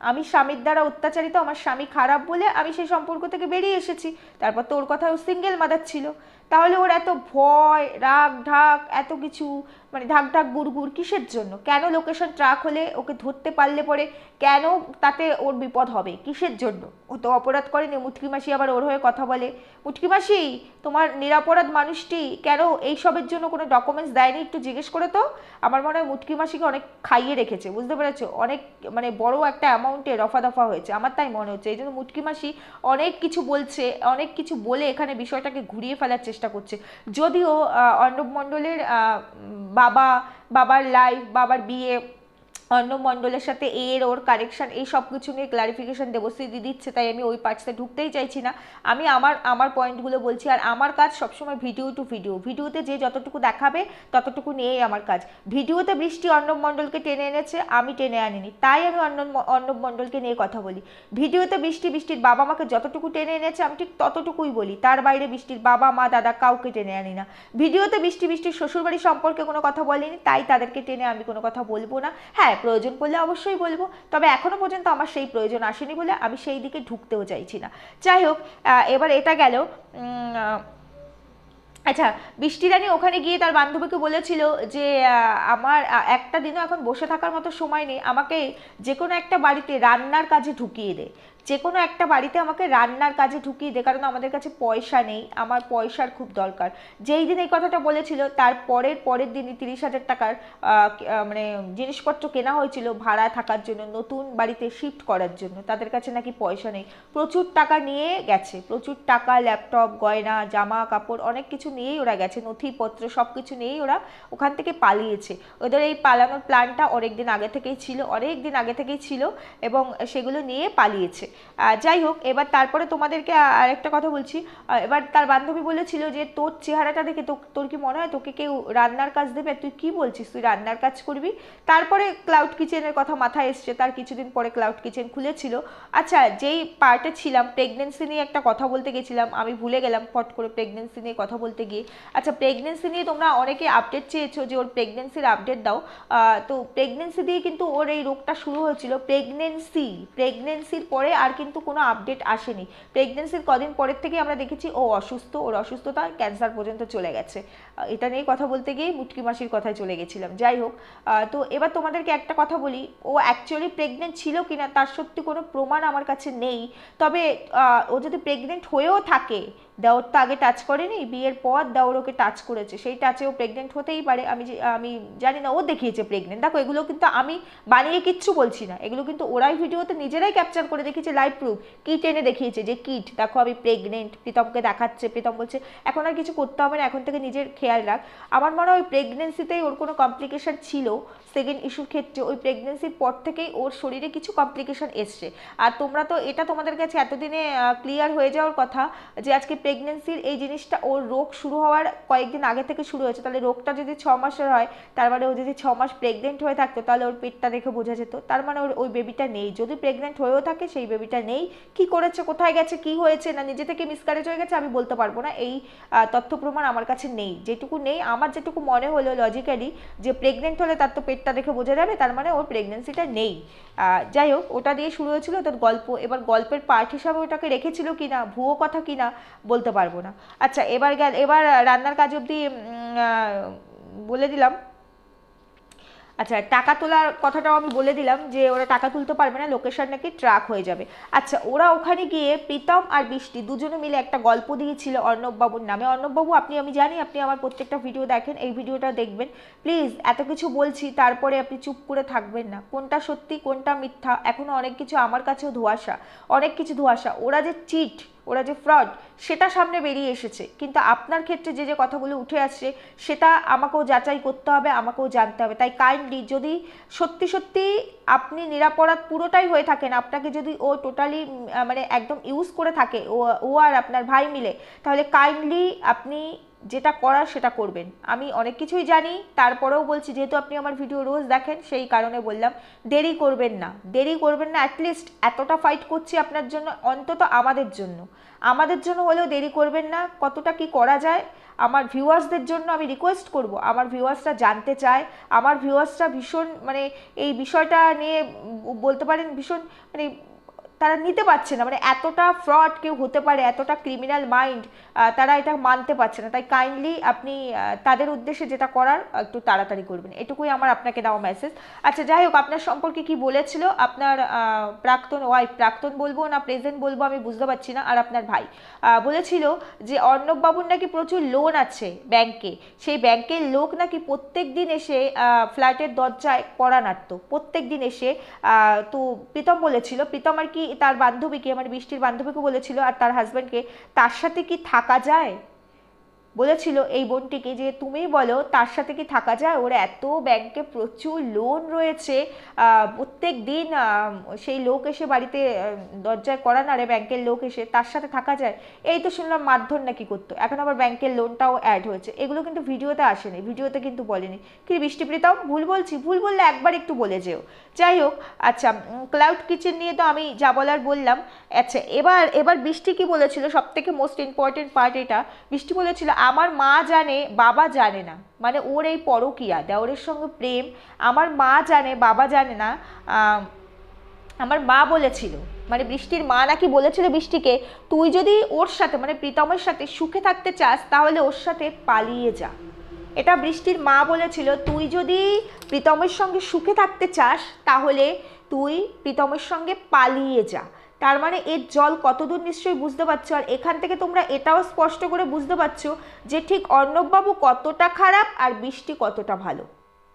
আমি স্বামীর দ্বারা অত্যাচারিত, আমার স্বামী খারাপ বলে আমি সেই সম্পর্ক থেকে বেরিয়ে এসেছি। তারপর তো ওর কথা ও সিঙ্গেল মাদার ছিল, তাহলে ওর এত ভয়, রাগ ঢাক, এত কিছু, মানে ঢাক গুড় কিসের জন্য? কেন লোকেশন ট্র্যাক হলে ওকে ধরতে পারলে পরে কেন তাতে ওর বিপদ হবে? কিসের জন্য? ও তো অপরাধ করেনি। মুটকি মাসি আবার ওর হয়ে কথা বলে, মুটকি মাসি তোমার নিরাপরাধ মানুষটি কেন এইসবের জন্য কোনো ডকুমেন্টস দেয়নি, একটু জিজ্ঞেস করে তো। আমার মনে হয় মুটকি মাসিকে অনেক খাইয়ে রেখেছে, বুঝতে পেরেছো? অনেক মানে বড় একটা অ্যামাউন্টে রফা দফা হয়েছে, আমার তাই মনে হচ্ছে। এই জন্য মুটকি মাসি অনেক কিছু বলছে, অনেক কিছু বলে এখানে বিষয়টাকে ঘুরিয়ে ফেলার চেষ্টা করছে। যদিও অর্ণব মণ্ডলের বাবার লাইফ, বাবার বিয়ে, অর্ণব মণ্ডলের সাথে ওর কারেকশন, এই সব কিছু নিয়ে ক্লারিফিকেশন দেবশ্রী দিচ্ছে, তাই আমি ওই পার্টসে ঢুকতেই চাইছি না। আমি আমার পয়েন্টগুলো বলছি। আর আমার কাজ সবসময় ভিডিও টু ভিডিওতে যে যতটুকু দেখাবে ততটুকু নিয়েই আমার কাজ। ভিডিওতে বৃষ্টি অর্ণব মণ্ডলকে টেনে এনেছে, আমি টেনে আনিনি, তাই আমি অর্ণব মণ্ডলকে নিয়ে কথা বলি। ভিডিওতে বৃষ্টির বাবা মাকে যতটুকু টেনে এনেছে আমি ঠিক ততটুকুই বলি, তার বাইরে বৃষ্টির বাবা মা দাদা কাউকে টেনে আনি না। ভিডিওতে বৃষ্টির শ্বশুরবাড়ি সম্পর্কে কোনো কথা বলেনি, তাই তাদেরকে টেনে আমি কোনো কথা বলবো না। হ্যাঁ, প্রয়োজন পড়লে অবশ্যই বলবো, তবে এখনো পর্যন্ত আমার সেই প্রয়োজন আসেনি বলে আমি সেই দিকে ঢুকতেও চাইছি না। যাই হোক, এবার এটা গেল। আচ্ছা, বৃষ্টি রানী ওখানে গিয়ে তার বান্ধবীকে বলেছিল যে আমার একটা দিনও এখন বসে থাকার মতো সময় নেই, আমাকে যে কোনো একটা বাড়িতে রান্নার কাজে ঢুকিয়ে দে, যে কোনো একটা বাড়িতে আমাকে রান্নার কাজে ঢুকিয়ে দে, কারণ আমাদের কাছে পয়সা নেই, আমার পয়সার খুব দরকার। যেই দিন এই কথাটা বলেছিল তার পরের দিনই 30,000 টাকার মানে জিনিসপত্র কেনা হয়েছিল ভাড়া থাকার জন্য, নতুন বাড়িতে শিফট করার জন্য। তাদের কাছে নাকি পয়সা নেই, প্রচুর টাকা নিয়ে গেছে, প্রচুর টাকা, ল্যাপটপ, গয়না, জামা কাপড়, অনেক কিছু নিয়েই ওরা গেছে, নথিপত্র সব কিছু নিয়েই ওরা ওখান থেকে পালিয়েছে। ওদের এই পালানোর প্ল্যানটা অনেক দিন আগে থেকেই ছিল এবং সেগুলো নিয়ে পালিয়েছে। যাই হোক, এবার তারপরে তোমাদেরকে আরেকটা কথা বলছি। এবার তার বান্ধবী বলেছিল যে তোর চেহারাটা দেখে তোর কি মনে হয় তোকে কেউ রান্নার কাজ দেবে? তুই কি বলছিস, তুই রান্নার কাজ করবি? তারপরে ক্লাউড কিচেনের কথা মাথায় এসছে, তার কিছুদিন পরে ক্লাউড কিচেন খুলেছিল। আচ্ছা, যেই পার্টে ছিলাম প্রেগনেন্সি নিয়ে একটা কথা বলতে গেছিলাম, আমি ভুলে গেলাম ফট করে প্রেগনেন্সি নিয়ে কথা বলতে গিয়ে। আচ্ছা, প্রেগনেন্সি নিয়ে তোমরা অনেকে আপডেট চেয়েছো যে ওর প্রেগনেন্সির আপডেট দাও। তো প্রেগনেন্সি দিয়ে কিন্তু ওর এই রোগটা শুরু হয়েছিল, প্রেগনেন্সির পরে আর কিন্তু কোনো আপডেট আসেনি। প্রেগনেন্সির কদিন পরের থেকে আমরা দেখেছি ও অসুস্থ, ওর অসুস্থতা ক্যান্সার পর্যন্ত চলে গেছে। এটা নিয়ে কথা বলতে গিয়ে মুটকি মাসির কথায় চলে গেছিলাম। যাই হোক, তো এবার তোমাদেরকে একটা কথা বলি, ও অ্যাকচুয়ালি প্রেগনেন্ট ছিল কিনা তার সত্যি কোনো প্রমাণ আমার কাছে নেই। তবে ও যদি প্রেগনেন্ট হয়েও থাকে, দেওর তো আগে টাচ করেনি, বিয়ের পর দেওর ওকে টাচ করেছে, সেই টাচেও প্রেগনেন্ট হতেই পারে। আমি জানি না, ও দেখিয়েছে প্রেগনেন্ট। দেখো, এগুলো কিন্তু আমি বানিয়ে কিচ্ছু বলছি না, এগুলো কিন্তু ওরাই ভিডিওতে নিজেরাই ক্যাপচার করে দেখিয়েছে, লাইভ প্রুফ। কিট এনে দেখিয়েছে যে কিট দেখো আমি প্রেগনেন্ট, প্রীতমকে দেখাচ্ছে, প্রীতম বলছে এখন আর কিছু করতে হবে না, এখন থেকে নিজের খেয়াল রাখ। আমার মনে হয় ওই প্রেগনেন্সিতেই ওর কোনো কমপ্লিকেশন ছিল, সেকেন্ড ইস্যুর ক্ষেত্রে ওই প্রেগনেন্সির পর থেকেই ওর শরীরে কিছু কমপ্লিকেশন এসছে। আর তোমরা তো এটা তোমাদের কাছে এতদিনে ক্লিয়ার হয়ে যাওয়ার কথা যে আজকে প্রেগনেন্সির এই জিনিসটা ওর রোগ শুরু হওয়ার কয়েকদিন আগে থেকে শুরু হয়েছে। তাহলে রোগটা যদি 6 মাসের হয়, তার মানে ও যদি 6 মাস প্রেগনেন্ট হয়ে থাকতো তাহলে ওর পেটটা দেখে বোঝা যেত, তার মানে ওর ওই বেবিটা নেই। যদি প্রেগনেন্ট হয়েও থাকে সেই বেবিটা নেই। কি করেছে, কোথায় গেছে, কি হয়েছে, না নিজে থেকে মিসক্যারেজ হয়ে গেছে, আমি বলতে পারবো না। এই তথ্য প্রমাণ আমার কাছে নেই। যেটুকু নেই, আমার যেটুকু মনে হলো লজিক্যালি, যে প্রেগনেন্ট হলে তার তো পেটটা দেখে বোঝা যাবে, তার মানে ওর প্রেগনেন্সিটা নেই। যাই হোক, ওটা দিয়ে শুরু হয়েছিল তার গল্প। এবার গল্পের পার্ট হিসাবে ওটাকে রেখেছিল কিনা, ভুয়ো কথা কিনা বলতে পারবো না। আচ্ছা, এবার রান্নার কাজ অবধি বলে দিলাম। আচ্ছা, টাকা তোলার কথাটাও আমি বলে দিলাম যে ওরা টাকা তুলতে পারবে না, লোকেশন নাকি ট্রাক হয়ে যাবে। আচ্ছা, ওরা ওখানে গিয়ে প্রীতম আর বৃষ্টি দুজনে মিলে একটা গল্প দিয়েছিল অর্ণববাবুর নামে। অর্ণববাবু, আমি জানি আপনি আমার প্রত্যেকটা ভিডিও দেখেন, এই ভিডিওটা দেখবেন প্লিজ। এত কিছু বলছি তারপরে আপনি চুপ করে থাকবেন না, কোনটা সত্যি কোনটা মিথ্যা এখনো অনেক কিছু আমার কাছেও ধোঁয়াশা, অনেক কিছু ধোঁয়াশা। ওরা যে চিট, ওরা যে ফ্রড, সেটা সামনে বেরিয়ে এসেছে, কিন্তু আপনার ক্ষেত্রে যে যে কথাগুলো উঠে আসছে সেটা আমাকেও যাচাই করতে হবে, আমাকেও জানতে হবে। তাই কাইন্ডলি, যদি সত্যি সত্যি আপনি নিরাপরাধ পুরোটাই হয়ে থাকেন, আপনাকে যদি ও টোটালি মানে একদম ইউজ করে থাকে, ও আর আপনার ভাই মিলে, তাহলে কাইন্ডলি আপনি যেটা করার সেটা করবেন। আমি অনেক কিছুই জানি, তারপরেও বলছি, যেহেতু আপনি আমার ভিডিও রোজ দেখেন সেই কারণে বললাম, দেরি করবেন না, অ্যাটলিস্ট এতটা ফাইট করছি আপনার জন্য, অন্তত আমাদের জন্য হলেও দেরি করবেন না। কতটা কি করা যায় আমার ভিউয়ার্সদের জন্য আমি রিকোয়েস্ট করব, আমার ভিউয়ার্সরা জানতে চায়, আমার ভিউয়ার্সরা ভীষণ মানে এই বিষয়টা নিয়ে বলতে পারেন ভীষণ মানে তারা নিতে পারছে না, মানে এতটা ফ্রড কেউ হতে পারে, এতটা ক্রিমিনাল মাইন্ড, তারা এটা মানতে পারছে না। তাই কাইন্ডলি আপনি তাদের উদ্দেশ্যে যেটা করার একটু তাড়াতাড়ি করবেন, এটুকুই আমার আপনাকে দেওয়া মেসেজ। আচ্ছা, যাই হোক, আপনার সম্পর্কে কি বলেছিল আপনার প্রাক্তন ওয়াইফ, প্রাক্তন বলবো না প্রেজেন্ট বলবো আমি বুঝতে পারছি না, আর আপনার ভাই বলেছিল যে অর্ণববাবুর নাকি প্রচুর লোন আছে ব্যাংকে, সেই ব্যাংকের লোক নাকি প্রত্যেক দিন এসে ফ্ল্যাটের দরজায় কড়া নাড়ত, প্রত্যেক দিন এসে। তো প্রীতম বলেছিল, প্রীতম আর কি তার বান্ধবীকে, মানে বৃষ্টির বান্ধবীকে বলেছিল আর তার হাজব্যান্ডকে, তার সাথে কি থাকা যায়, বলেছিল এই বোনটিকে যে তুমি বলো তার সাথে কি থাকা যায়, ওর এত ব্যাংকে প্রচুর লোন রয়েছে, প্রত্যেক দিন সেই লোক এসে বাড়িতে দরজায় কড়া নাড়ে, ব্যাংকের লোক এসে, তার সাথে থাকা যায়। এই তো শুনলাম মারধর নাকি করতো, এখন আবার ব্যাংকের লোনটাও অ্যাড হয়েছে। এগুলো কিন্তু ভিডিওতে আসেনি, ভিডিওতে কিন্তু বলেনি। কি বৃষ্টি প্রীতম, ভুল বলছি? ভুল বললে একবার একটু বলে যেও। যাই হোক, আচ্ছা, ক্লাউড কিচেন নিয়ে তো আমি যা বলার বললাম। আচ্ছা, এবার বৃষ্টি কি বলেছিল, সব থেকে মোস্ট ইম্পর্টেন্ট পার্ট এটা। বৃষ্টি বলেছিল আমার মা জানে বাবা জানে না, মানে ওর এই পরকীয়া, দেওরের সঙ্গে প্রেম, আমার মা জানে বাবা জানে না। আমার মা বলেছিল মানে বৃষ্টির মা নাকি বলেছিল বৃষ্টিকে, তুই যদি ওর সাথে মানে প্রীতমের সাথে সুখে থাকতে চাস তাহলে ওর সাথে পালিয়ে যা। এটা বৃষ্টির মা বলেছিল, তুই যদি প্রীতমের সঙ্গে সুখে থাকতে চাস তাহলে তুই প্রীতমের সঙ্গে পালিয়ে যা। তার মানে এর জল কতদূর নিশ্চয়ই বুঝতে পারছো। আর এখান থেকে তোমরা এটাও স্পষ্ট করে বুঝতে পারছো যে ঠিক অর্ণববাবু কতটা খারাপ আর বৃষ্টি কতটা ভালো।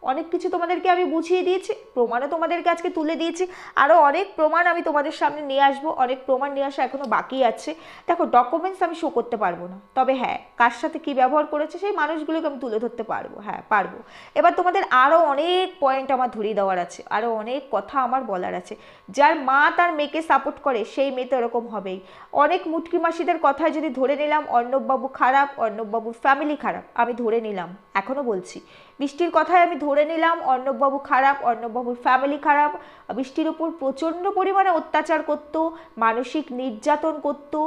অনেক কিছু তোমাদেরকে আমি বুঝিয়ে দিয়েছি, প্রমাণও তোমাদেরকে আজকে তুলে দিয়েছি, আরও অনেক প্রমাণ আমি তোমাদের সামনে নিয়ে আসবো, অনেক প্রমাণ নিয়ে আসা এখনও বাকি আছে। দেখো ডকুমেন্টস আমি শো করতে পারবো না, তবে হ্যাঁ কার সাথে কী ব্যবহার করেছে সেই মানুষগুলোকে আমি তুলে ধরতে পারবো, হ্যাঁ পারবো। এবার তোমাদের আরও অনেক পয়েন্ট আমার ধরিয়ে দেওয়ার আছে, আরও অনেক কথা আমার বলার আছে। যার মা তার মেয়েকে সাপোর্ট করে সেই মেয়ে তো এরকম হবেই। অনেক মুটকি মাসিদের কথায় যদি ধরে নিলাম অর্ণববাবু খারাপ, অর্ণববাবুর ফ্যামিলি খারাপ, আমি ধরে নিলাম, এখনও বলছি বৃষ্টির কথায় আমি ধরে নিলাম অর্ণববাবু খারাপ, অর্ণববাবুর ফ্যামিলি খারাপ, বৃষ্টির উপর প্রচণ্ড পরিমাণে অত্যাচার করতো, মানসিক নির্যাতন করতো,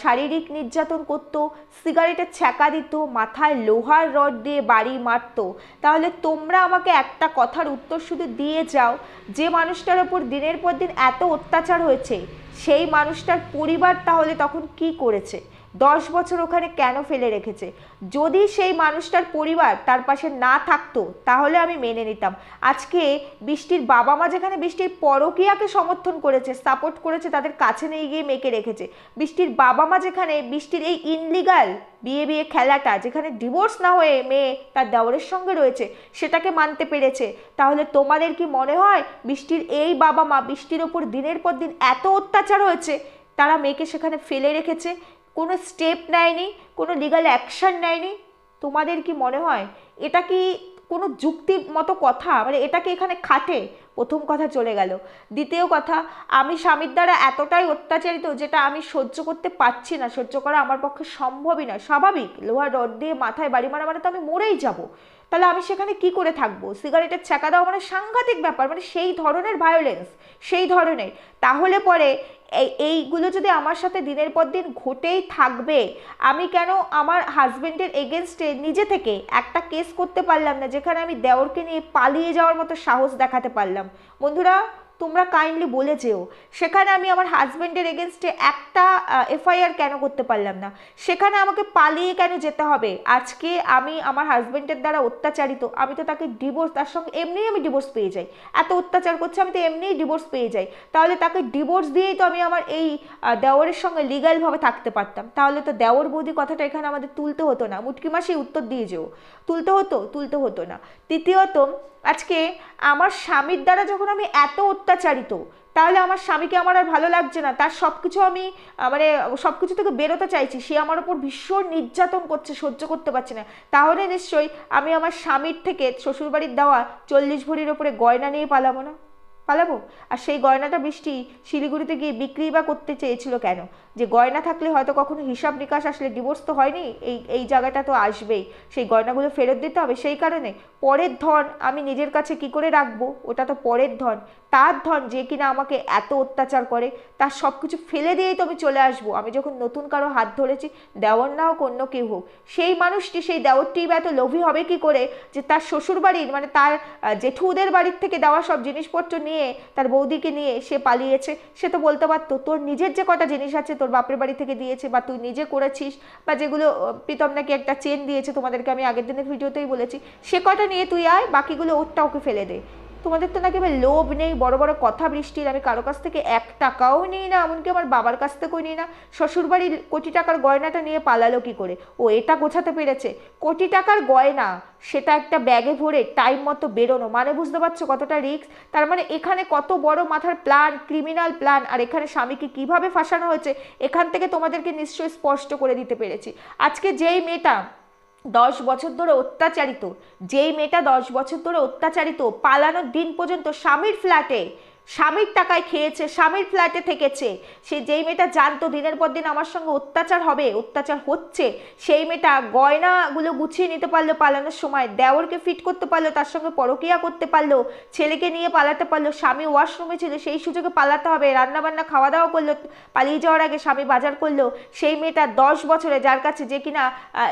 শারীরিক নির্যাতন করতো, সিগারেটের ছ্যাঁকা দিত, মাথায় লোহার রড দিয়ে বাড়ি মারতো। তাহলে তোমরা আমাকে একটা কথার উত্তর শুধু দিয়ে যাও, যে মানুষটার ওপর দিনের পর দিন এত অত্যাচার হয়েছে সেই মানুষটার পরিবার তাহলে তখন কি করেছে, 10 বছর ওখানে কেন ফেলে রেখেছে? যদি সেই মানুষটার পরিবার তার পাশে না থাকতো তাহলে আমি মেনে নিতাম। আজকে বৃষ্টির বাবা মা যেখানে বৃষ্টির পরকীয়াকে সমর্থন করেছে, সাপোর্ট করেছে, তাদের কাছে নিয়ে গিয়ে মেয়েকে রেখেছে, বৃষ্টির বাবা মা যেখানে বৃষ্টির এই ইনলিগাল বিয়ে খেলাটা, যেখানে ডিভোর্স না হয়ে মেয়ে তার দেওরের সঙ্গে রয়েছে, সেটাকে মানতে পেরেছে, তাহলে তোমাদের কি মনে হয় বৃষ্টির এই বাবা মা বৃষ্টির ওপর দিনের পর দিন এত অত্যাচার হয়েছে তারা মেয়েকে সেখানে ফেলে রেখেছে, কোনো স্টেপ নেয়নি, কোনো লিগাল অ্যাকশন নেয়নি? তোমাদের কি মনে হয় এটা কি কোনো যুক্তির মতো কথা? মানে এটা কি এখানে খাটে? প্রথম কথা চলে গেল। দ্বিতীয় কথা, আমি স্বামীর দ্বারা এতটাই অত্যাচারিত যেটা আমি সহ্য করতে পারছি না, সহ্য করা আমার পক্ষে সম্ভবই নয়। স্বাভাবিক, লোহার রড দিয়ে মাথায় বাড়ি মারা মানে তো আমি মরেই যাব, তাহলে আমি সেখানে কি করে থাকবো? সিগারেটের ছ্যাঁকা দেওয়া মানে সাংঘাতিক ব্যাপার, মানে সেই ধরনের ভায়োলেন্স, সেই ধরনের। তাহলে পরে এইগুলো যদি আমার সাথে দিনের পর দিন ঘটেই থাকবে, আমি কেন আমার হাজবেন্ডের এগেনস্টে নিজে থেকে একটা কেস করতে পারলাম না, যেখানে আমি দেওরকে নিয়ে পালিয়ে যাওয়ার মতো সাহস দেখাতে পারলাম? বন্ধুরা তোমরা কাইন্ডলি বলে যেও, সেখানে আমি আমার হাজবেন্ডের এগেনস্টে একটা এফআইআর কেন করতে পারলাম না? সেখানে আমাকে পালিয়ে কেন যেতে হবে? আজকে আমি আমার হাজবেন্ডের দ্বারা অত্যাচারিত, আমি তো তাকে ডিভোর্স, তার সঙ্গে এমনিই আমি ডিভোর্স পেয়ে যাই, এত অত্যাচার করছে আমি তো এমনিই ডিভোর্স পেয়ে যাই, তাহলে তাকে ডিভোর্স দিয়েই তো আমি আমার এই দেওরের সঙ্গে লিগ্যালভাবে থাকতে পারতাম, তাহলে তো দেওর বৌদি কথাটা এখানে আমাদের তুলতে হতো না। মুটকি মাসি উত্তর দিয়ে যেও, তুলতে হতো না। তৃতীয়ত, আজকে আমার স্বামীর দ্বারা যখন আমি এত অত্যাচারিত, তাহলে আমার স্বামীকে আমার আর ভালো লাগছে না, তার সব কিছু আমি মানে সব কিছু থেকে বেরোতে চাইছি, সে আমার ওপর ভীষণ নির্যাতন করছে, সহ্য করতে পারছি না, তাহলে নিশ্চয়ই আমি আমার স্বামীর থেকে শ্বশুরবাড়ির দেওয়া 40 ভরির ওপরে গয়না নিয়ে পালাবো না? পালাবো? আর সেই গয়নাটা বৃষ্টি শিলিগুড়িতে গিয়ে বিক্রি বা করতে চেয়েছিল কেন? যে গয়না থাকলে হয়তো কখনো হিসাব নিকাশ আসলে ডিভোর্স তো হয়নি, এই জায়গাটা তো আসবেই, সেই গয়নাগুলো ফেরত দিতে হবে, সেই কারণে পরের ধন আমি নিজের কাছে কি করে রাখবো? ওটা তো পরের ধন, তার ধন, যে কিনা আমাকে এত অত্যাচার করে, তার সব কিছু ফেলে দিয়েই তো আমি চলে আসবো। আমি যখন নতুন কারো হাত ধরেছি, দেওর না হোক অন্য কেউ হোক, সেই মানুষটি, সেই দেওরটি বা এত লোভী হবে কি করে যে তার শ্বশুর বাড়ির মানে তার জেঠুদের বাড়ির থেকে দেওয়া সব জিনিসপত্র নিয়ে তার বৌদিকে নিয়ে সে পালিয়েছে? সে তো বলতে পারতো তোর নিজের যে কটা জিনিস আছে তোর বাপের বাড়ি থেকে দিয়েছে বা তুই নিজে করেছিস, বা যেগুলো প্রীতম নাকি একটা চেন দিয়েছে, তোমাদেরকে আমি আগের দিনের ভিডিওতেই বলেছি, সে কটা নিয়ে তুই আয়, বাকিগুলো ওরটা ওকে ফেলে দে। তোমাদের তো নাকি এবার লোভ নেই, বড় বড় কথা বৃষ্টির, আমি কারো কাছ থেকে 1 টাকাও নিই না, এমনকি আমার বাবার কাছ থেকেও নিই না। শ্বশুরবাড়ির কোটি টাকার গয়নাটা নিয়ে পালালো কি করে? ও এটা গোছাতে পেরেছে, কোটি টাকার গয়না সেটা একটা ব্যাগে ভরে টাইম মতো বেরোনো, মানে বুঝতে পারছো কতটা রিস্ক? তার মানে এখানে কত বড় মাথার প্ল্যান, ক্রিমিনাল প্ল্যান, আর এখানে স্বামীকে কিভাবে ফাঁসানো হয়েছে এখান থেকে তোমাদেরকে নিশ্চয়ই স্পষ্ট করে দিতে পেরেছি। আজকে যেই মেয়েটা 10 বছর ধরে অত্যাচারিত, যেই মেয়েটা 10 বছর ধরে অত্যাচারিত, পালানোর দিন পর্যন্ত স্বামীর ফ্ল্যাটে, স্বামীর টাকায় খেয়েছে, স্বামীর ফ্ল্যাটে থেকেছে, সে যেই মেয়েটা জানতো দিনের পর দিন আমার সঙ্গে অত্যাচার হবে, অত্যাচার হচ্ছে, সেই মেয়েটা গয়নাগুলো গুছিয়ে নিতে পারলো পালানোর সময়, দেওরকে ফিট করতে পারলো, তার সঙ্গে পরকীয়া করতে পারলো, ছেলেকে নিয়ে পালাতে পারলো, স্বামী ওয়াশরুমে ছিল সেই সুযোগে পালাতে হবে, রান্নাবান্না খাওয়া দাওয়া করলো, পালিয়ে যাওয়ার আগে স্বামী বাজার করলো, সেই মেয়েটা 10 বছরে, যার কাছে যে কিনা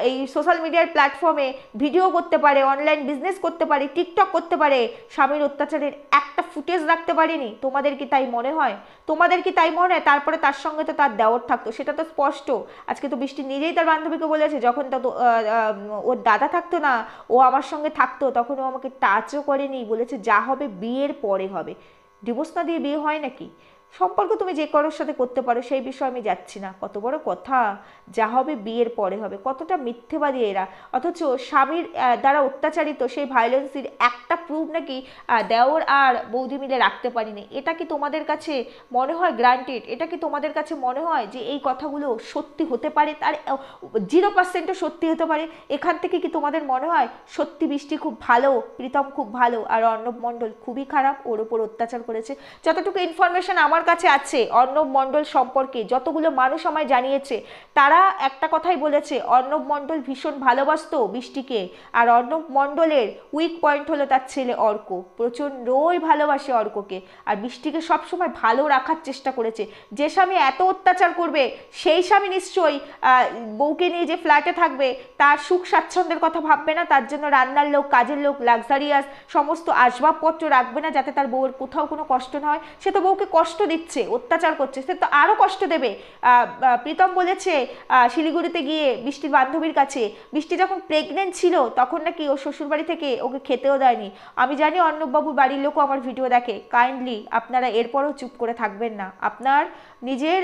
এই সোশ্যাল মিডিয়ার প্ল্যাটফর্মে ভিডিও করতে পারে, অনলাইন বিজনেস করতে পারে, টিকটক করতে পারে, স্বামীর অত্যাচারের একটা ফুটেজ রাখতে পারেনি। হয়নি? তোমাদের কি তাই মনে হয়? তোমাদের কি তাই মনে হয় তারপরে তার সঙ্গে তো তার দেওর থাকতো? সেটা তো স্পষ্ট। আজকে তো বৃষ্টি নিজেই তার বান্ধবীকে বলেছে, যখন তো ওর দাদা থাকতো না, ও আমার সঙ্গে থাকতো, তখন ও আমাকে টাচও করেনি, বলেছে যা হবে বিয়ের পরে হবে। ডিভোর্স না দিয়ে বিয়ে হয় নাকি? সম্পর্ক তুমি যে কারোর সাথে করতে পারো, সেই বিষয়ে আমি যাচ্ছি না। কত বড় কথা, যা হবে বিয়ের পরে হবে। কতটা মিথ্যেবাদী এরা। অথচ স্বামীর দ্বারা অত্যাচারিত সেই ভায়োলেন্সের একটা প্রুফ নাকি দেওর আর বৌদি মিলে রাখতে পারিনি। এটা কি তোমাদের কাছে মনে হয় গ্রান্টেড? এটা কি তোমাদের কাছে মনে হয় যে এই কথাগুলো সত্যি হতে পারে? তার 0%ও সত্যি হতে পারে। এখান থেকে কি তোমাদের মনে হয় সত্যি বৃষ্টি খুব ভালো, প্রীতম খুব ভালো, আর অর্ণব মণ্ডল খুবই খারাপ, ওর উপর অত্যাচার করেছে? যতটুকু ইনফরমেশন আমার কাছে আছে অর্ণব মণ্ডল সম্পর্কে, যতগুলো মানুষ আমায় জানিয়েছে, তারা একটা কথাই বলেছে, অর্ণব মণ্ডল ভীষণ ভালোবাসতো বৃষ্টিকে, আর অর্ণব মণ্ডলের উইক পয়েন্ট হলো তার ছেলে অর্ক। প্রচণ্ডই ভালোবাসে অর্ককে, আর বৃষ্টিকে সবসময় ভালো রাখার চেষ্টা করেছে। যে স্বামী এত অত্যাচার করবে, সেই স্বামী নিশ্চয়ই বউকে নিয়ে যে ফ্ল্যাটে থাকবে তার সুখ স্বাচ্ছন্দ্যের কথা ভাববে না, তার জন্য রান্নার লোক, কাজের লোক, লাক্সারিয়াস সমস্ত আসবাবপত্র রাখবে না, যাতে তার বউয়ের কোথাও কোনো কষ্ট না হয়। সে তো বউকে কষ্ট দিচ্ছে, অত্যাচার করছে, সে তো আরও কষ্ট দেবে। প্রীতম বলেছে শিলিগুড়িতে গিয়ে বৃষ্টির বান্ধবীর কাছে, বৃষ্টি যখন প্রেগনেন্ট ছিল তখন নাকি ও শ্বশুরবাড়ি থেকে ওকে খেতেও দেয়নি। আমি জানি অর্ণববাবুর বাড়ির লোকও আমার ভিডিও দেখে। কাইন্ডলি আপনারা এরপরও চুপ করে থাকবেন না। আপনার নিজের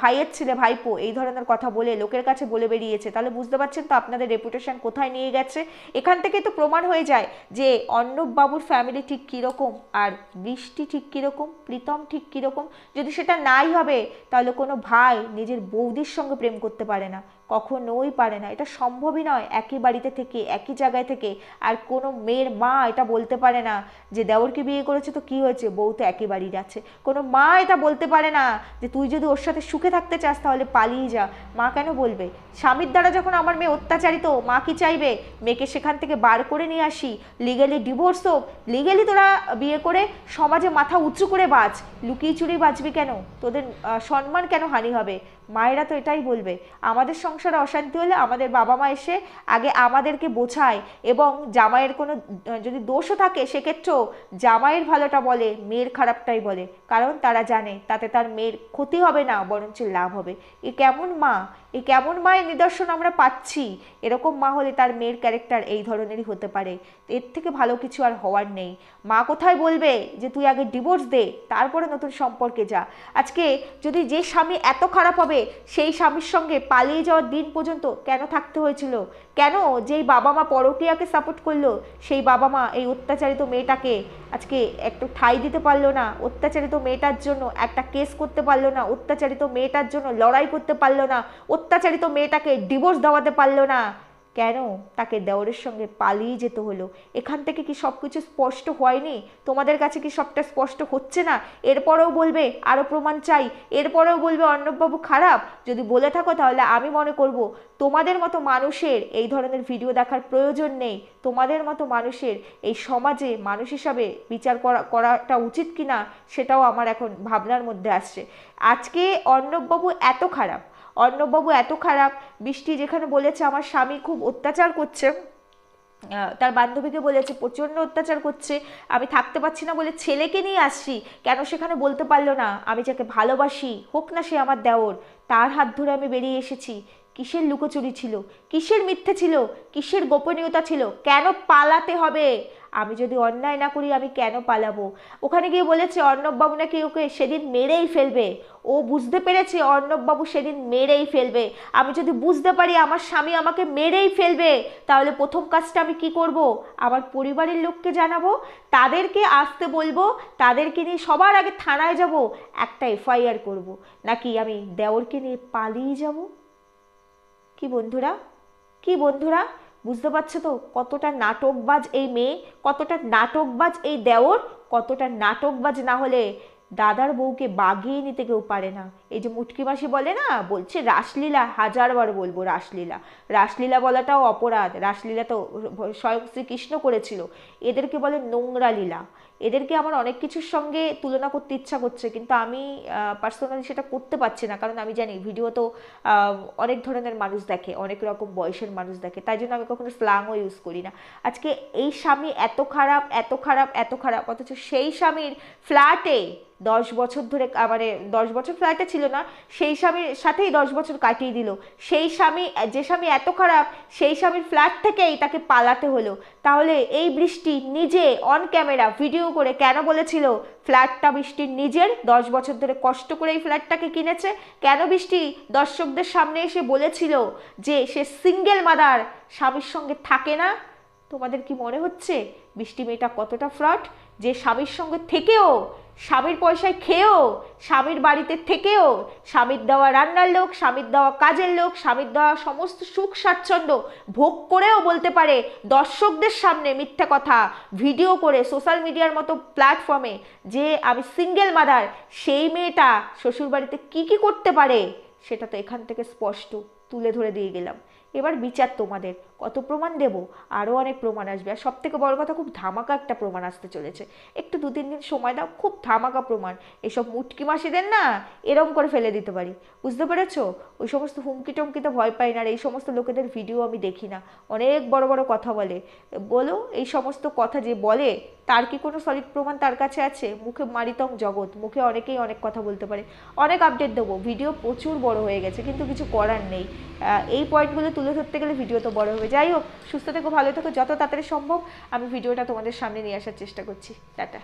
ভাইয়ের ছেলে, ভাইপো এই ধরনের কথা বলে লোকের কাছে বলে বেরিয়েছে, তাহলে বুঝতে পারছেন তো আপনাদের রেপুটেশন কোথায় নিয়ে গেছে। এখান থেকে তো প্রমাণ হয়ে যায় যে অর্ণববাবুর ফ্যামিলি ঠিক কীরকম, আর বৃষ্টি ঠিক কীরকম, প্রীতম ঠিক কীরকম। যদি সেটা নাই হবে, তাহলে কোনো ভাই নিজের বৌদির সঙ্গে প্রেম করতে পারে না, কখনোই পারে না। এটা সম্ভবই নয়। একই বাড়িতে থেকে, একই জায়গায় থেকে, আর কোনো মেয়ের মা এটা বলতে পারে না যে দেওরকে বিয়ে করেছে তো কি হয়েছে, বউ তো একই বাড়ির আছে। কোনো মা এটা বলতে পারে না যে তুই যদি ওর সাথে সুখে থাকতে চাস তাহলে পালিয়ে যা। মা কেন বলবে? স্বামীর দ্বারা যখন আমার মেয়ে অত্যাচারিত, মা কি চাইবে মেয়েকে সেখান থেকে বার করে নিয়ে আসি, লিগালি ডিভোর্স হোক, লিগালি তোরা বিয়ে করে সমাজে মাথা উঁচু করে বাঁচ। লুকিয়ে চুরি বাঁচবি কেন? তোদের সম্মান কেন হানি হবে? মায়েরা তো এটাই বলবে। আমাদের সংসারে অশান্তি হলে আমাদের বাবা মা এসে আগে আমাদেরকে বোঝায়, এবং জামাইয়ের কোনো যদি দোষও থাকে সেক্ষেত্রেও জামাইয়ের ভালোটা বলে, মেয়ের খারাপটাই বলে, কারণ তারা জানে তাতে তার মেয়ের ক্ষতি হবে না, বরঞ্চ লাভ হবে। এ কেমন মা? এই কেমন মায়ের নিদর্শন আমরা পাচ্ছি? এরকম মা হলে তার মেয়ের ক্যারেক্টার এই ধরনেরই হতে পারে। এর থেকে ভালো কিছু আর হওয়ার নেই। মা কোথায় বলবে যে তুই আগে ডিভোর্স দে, তারপরে নতুন সম্পর্কে যা। আজকে যদি যে স্বামী এত খারাপ হবে, সেই স্বামীর সঙ্গে পালিয়ে যাওয়ার দিন পর্যন্ত কেন থাকতে হয়েছিল? কেন যেই বাবা মা পরকীয়াকে সাপোর্ট করলো, সেই বাবা মা এই অত্যাচারিত মেয়েটাকে আজকে একটু ঠাঁই দিতে পারলো না? অত্যাচারিত মেয়েটার জন্য একটা কেস করতে পারলো না? অত্যাচারিত মেয়েটার জন্য লড়াই করতে পারলো না? অত্যাচারিত মেয়েটাকে ডিভোর্স দেওয়াতে পারলো না? কেন তাকে দেওরের সঙ্গে পালিয়ে যেতে হলো? এখান থেকে কি সব কিছু স্পষ্ট হয়নি? তোমাদের কাছে কি সবটা স্পষ্ট হচ্ছে না? এরপরেও বলবে আরও প্রমাণ চাই, এরপরেও বলবে অর্ণববাবু খারাপ। যদি বলে থাকো তাহলে আমি মনে করব তোমাদের মতো মানুষের এই ধরনের ভিডিও দেখার প্রয়োজন নেই। তোমাদের মতো মানুষের এই সমাজে মানুষ হিসাবে বিচার করাটা উচিত কিনা সেটাও আমার এখন ভাবনার মধ্যে আসছে। আজকে অর্ণববাবু এত খারাপ, অর্ণববাবু এত খারাপ, বৃষ্টি যেখানে বলেছে আমার স্বামী খুব অত্যাচার করছে, তার বান্ধবীকে বলেছে প্রচণ্ড অত্যাচার করছে, আমি থাকতে পারছি না বলে ছেলেকে নিয়ে আসছি, কেন সেখানে বলতে পারলো না আমি যাকে ভালোবাসি, হোক না সে আমার দেওর, তার হাত ধরে আমি বেরিয়ে এসেছি? কিসের লুকোচুরি ছিল? কিসের মিথ্যে ছিল? কিসের গোপনীয়তা ছিল? কেন পালাতে হবে? আমি যদি অন্যায় না করি আমি কেন পালাবো? ওখানে গিয়ে বলেছে অর্ণববাবু নাকি ওকে সেদিন মেরেই ফেলবে। ও বুঝতে পেরেছে অর্ণববাবু সেদিন মেরেই ফেলবে। আমি যদি বুঝতে পারি আমার স্বামী আমাকে মেরেই ফেলবে, তাহলে প্রথম কাজটা আমি কি করব? আমার পরিবারের লোককে জানাবো, তাদেরকে আসতে বলবো, তাদেরকে নিয়ে সবার আগে থানায় যাব, একটা এফআইআর করব। নাকি আমি দেওরকে নিয়ে পালিয়ে যাব? কি বন্ধুরা, কি বন্ধুরা, বুঝতে পারছো তো কতটা নাটকবাজ এই মেয়ে, কতটা নাটকবাজ এই দেওর, কতটা নাটকবাজ না হলে দাদার বউকে বাগিয়ে নিতে কেউ পারে না। এই যে মুটকি মাসি বলে না, বলছে রাসলীলা, হাজারবার বলবো রাসলীলা, রাসলীলা বলাটাও অপরাধ। রাসলীলা তো স্বয়ং শ্রীকৃষ্ণ করেছিল, এদেরকে বলে নোংরা লীলা। এদেরকে আমার অনেক কিছুর সঙ্গে তুলনা করতে ইচ্ছা করছে, কিন্তু আমি পার্সোনালি সেটা করতে পারছি না, কারণ আমি জানি ভিডিও তো অনেক ধরনের মানুষ দেখে, অনেক রকম বয়সের মানুষ দেখে, তাই জন্য আমি কখনো স্ল্যাংও ইউজ করি না। আজকে এই স্বামী এত খারাপ এত খারাপ এত খারাপ, অথচ সেই স্বামীর ফ্ল্যাটে 10 বছর ধরে, মানে 10 বছর ফ্ল্যাটে ছিল না, সেই স্বামীর সাথেই 10 বছর কাটিয়ে দিল। সেই স্বামী, যে স্বামী এত খারাপ, সেই স্বামীর ফ্ল্যাট থেকেই তাকে পালাতে হলো। তাহলে এই বৃষ্টি নিজে অন ক্যামেরা ভিডিও করে কেন বলেছিল ফ্ল্যাটটা বৃষ্টির নিজের, 10 বছর ধরে কষ্ট করে এই ফ্ল্যাটটাকে কিনেছে? কেন বৃষ্টি দর্শকদের সামনে এসে বলেছিল যে সে সিঙ্গেল মাদার, স্বামীর সঙ্গে থাকে না? তোমাদের কি মনে হচ্ছে বৃষ্টি মেয়েটা কতটা ফ্রড, যে স্বামীর সঙ্গে থেকেও, স্বামীর পয়সায় খেয়েও, স্বামীর বাড়িতে থেকেও, স্বামীর দেওয়া রান্নার লোক, স্বামীর দেওয়া কাজের লোক, স্বামীর দেওয়া সমস্ত সুখ স্বাচ্ছন্দ্য ভোগ করেও বলতে পারে দর্শকদের সামনে মিথ্যা কথা ভিডিও করে সোশ্যাল মিডিয়ার মতো প্ল্যাটফর্মে যে আমি সিঙ্গেল মাদার? সেই মেয়েটা শ্বশুরবাড়িতে কি কি করতে পারে সেটা তো এখান থেকে স্পষ্ট তুলে ধরে দিয়ে গেলাম। এবার বিচার তোমাদের, কত প্রমাণ দেব? আরও অনেক প্রমাণ আসবে, আর সব থেকে বড় কথা খুব ধামাকা একটা প্রমাণ আসতে চলেছে। একটু 2-3 দিন সময় দাও, খুব ধামাকা প্রমাণ। এসব মুটকি মাসিদের না এরম করে ফেলে দিতে পারি, বুঝতে পেরেছো? ওই সমস্ত হুমকি টমকিতে ভয় পাই না, আর এই সমস্ত লোকেদের ভিডিও আমি দেখি না, অনেক বড় বড় কথা বলে। বলো, এই সমস্ত কথা যে বলে তার কি কোনো সলিড প্রমাণ তার কাছে আছে? মুখে মারিতং জগৎ, মুখে অনেকেই অনেক কথা বলতে পারে। অনেক আপডেট দেবো, ভিডিও প্রচুর বড় হয়ে গেছে, কিন্তু কিছু করার নেই। এই পয়েন্টগুলো তুলে ধরতে গেলে ভিডিও তো বড় হবে। যাই হোক, সুস্থ থেকো, ভালো থেকো, যত তাড়াতাড়ি সম্ভব আমি ভিডিওটা তোমাদের সামনে নিয়ে আসার চেষ্টা করছি। টাটা।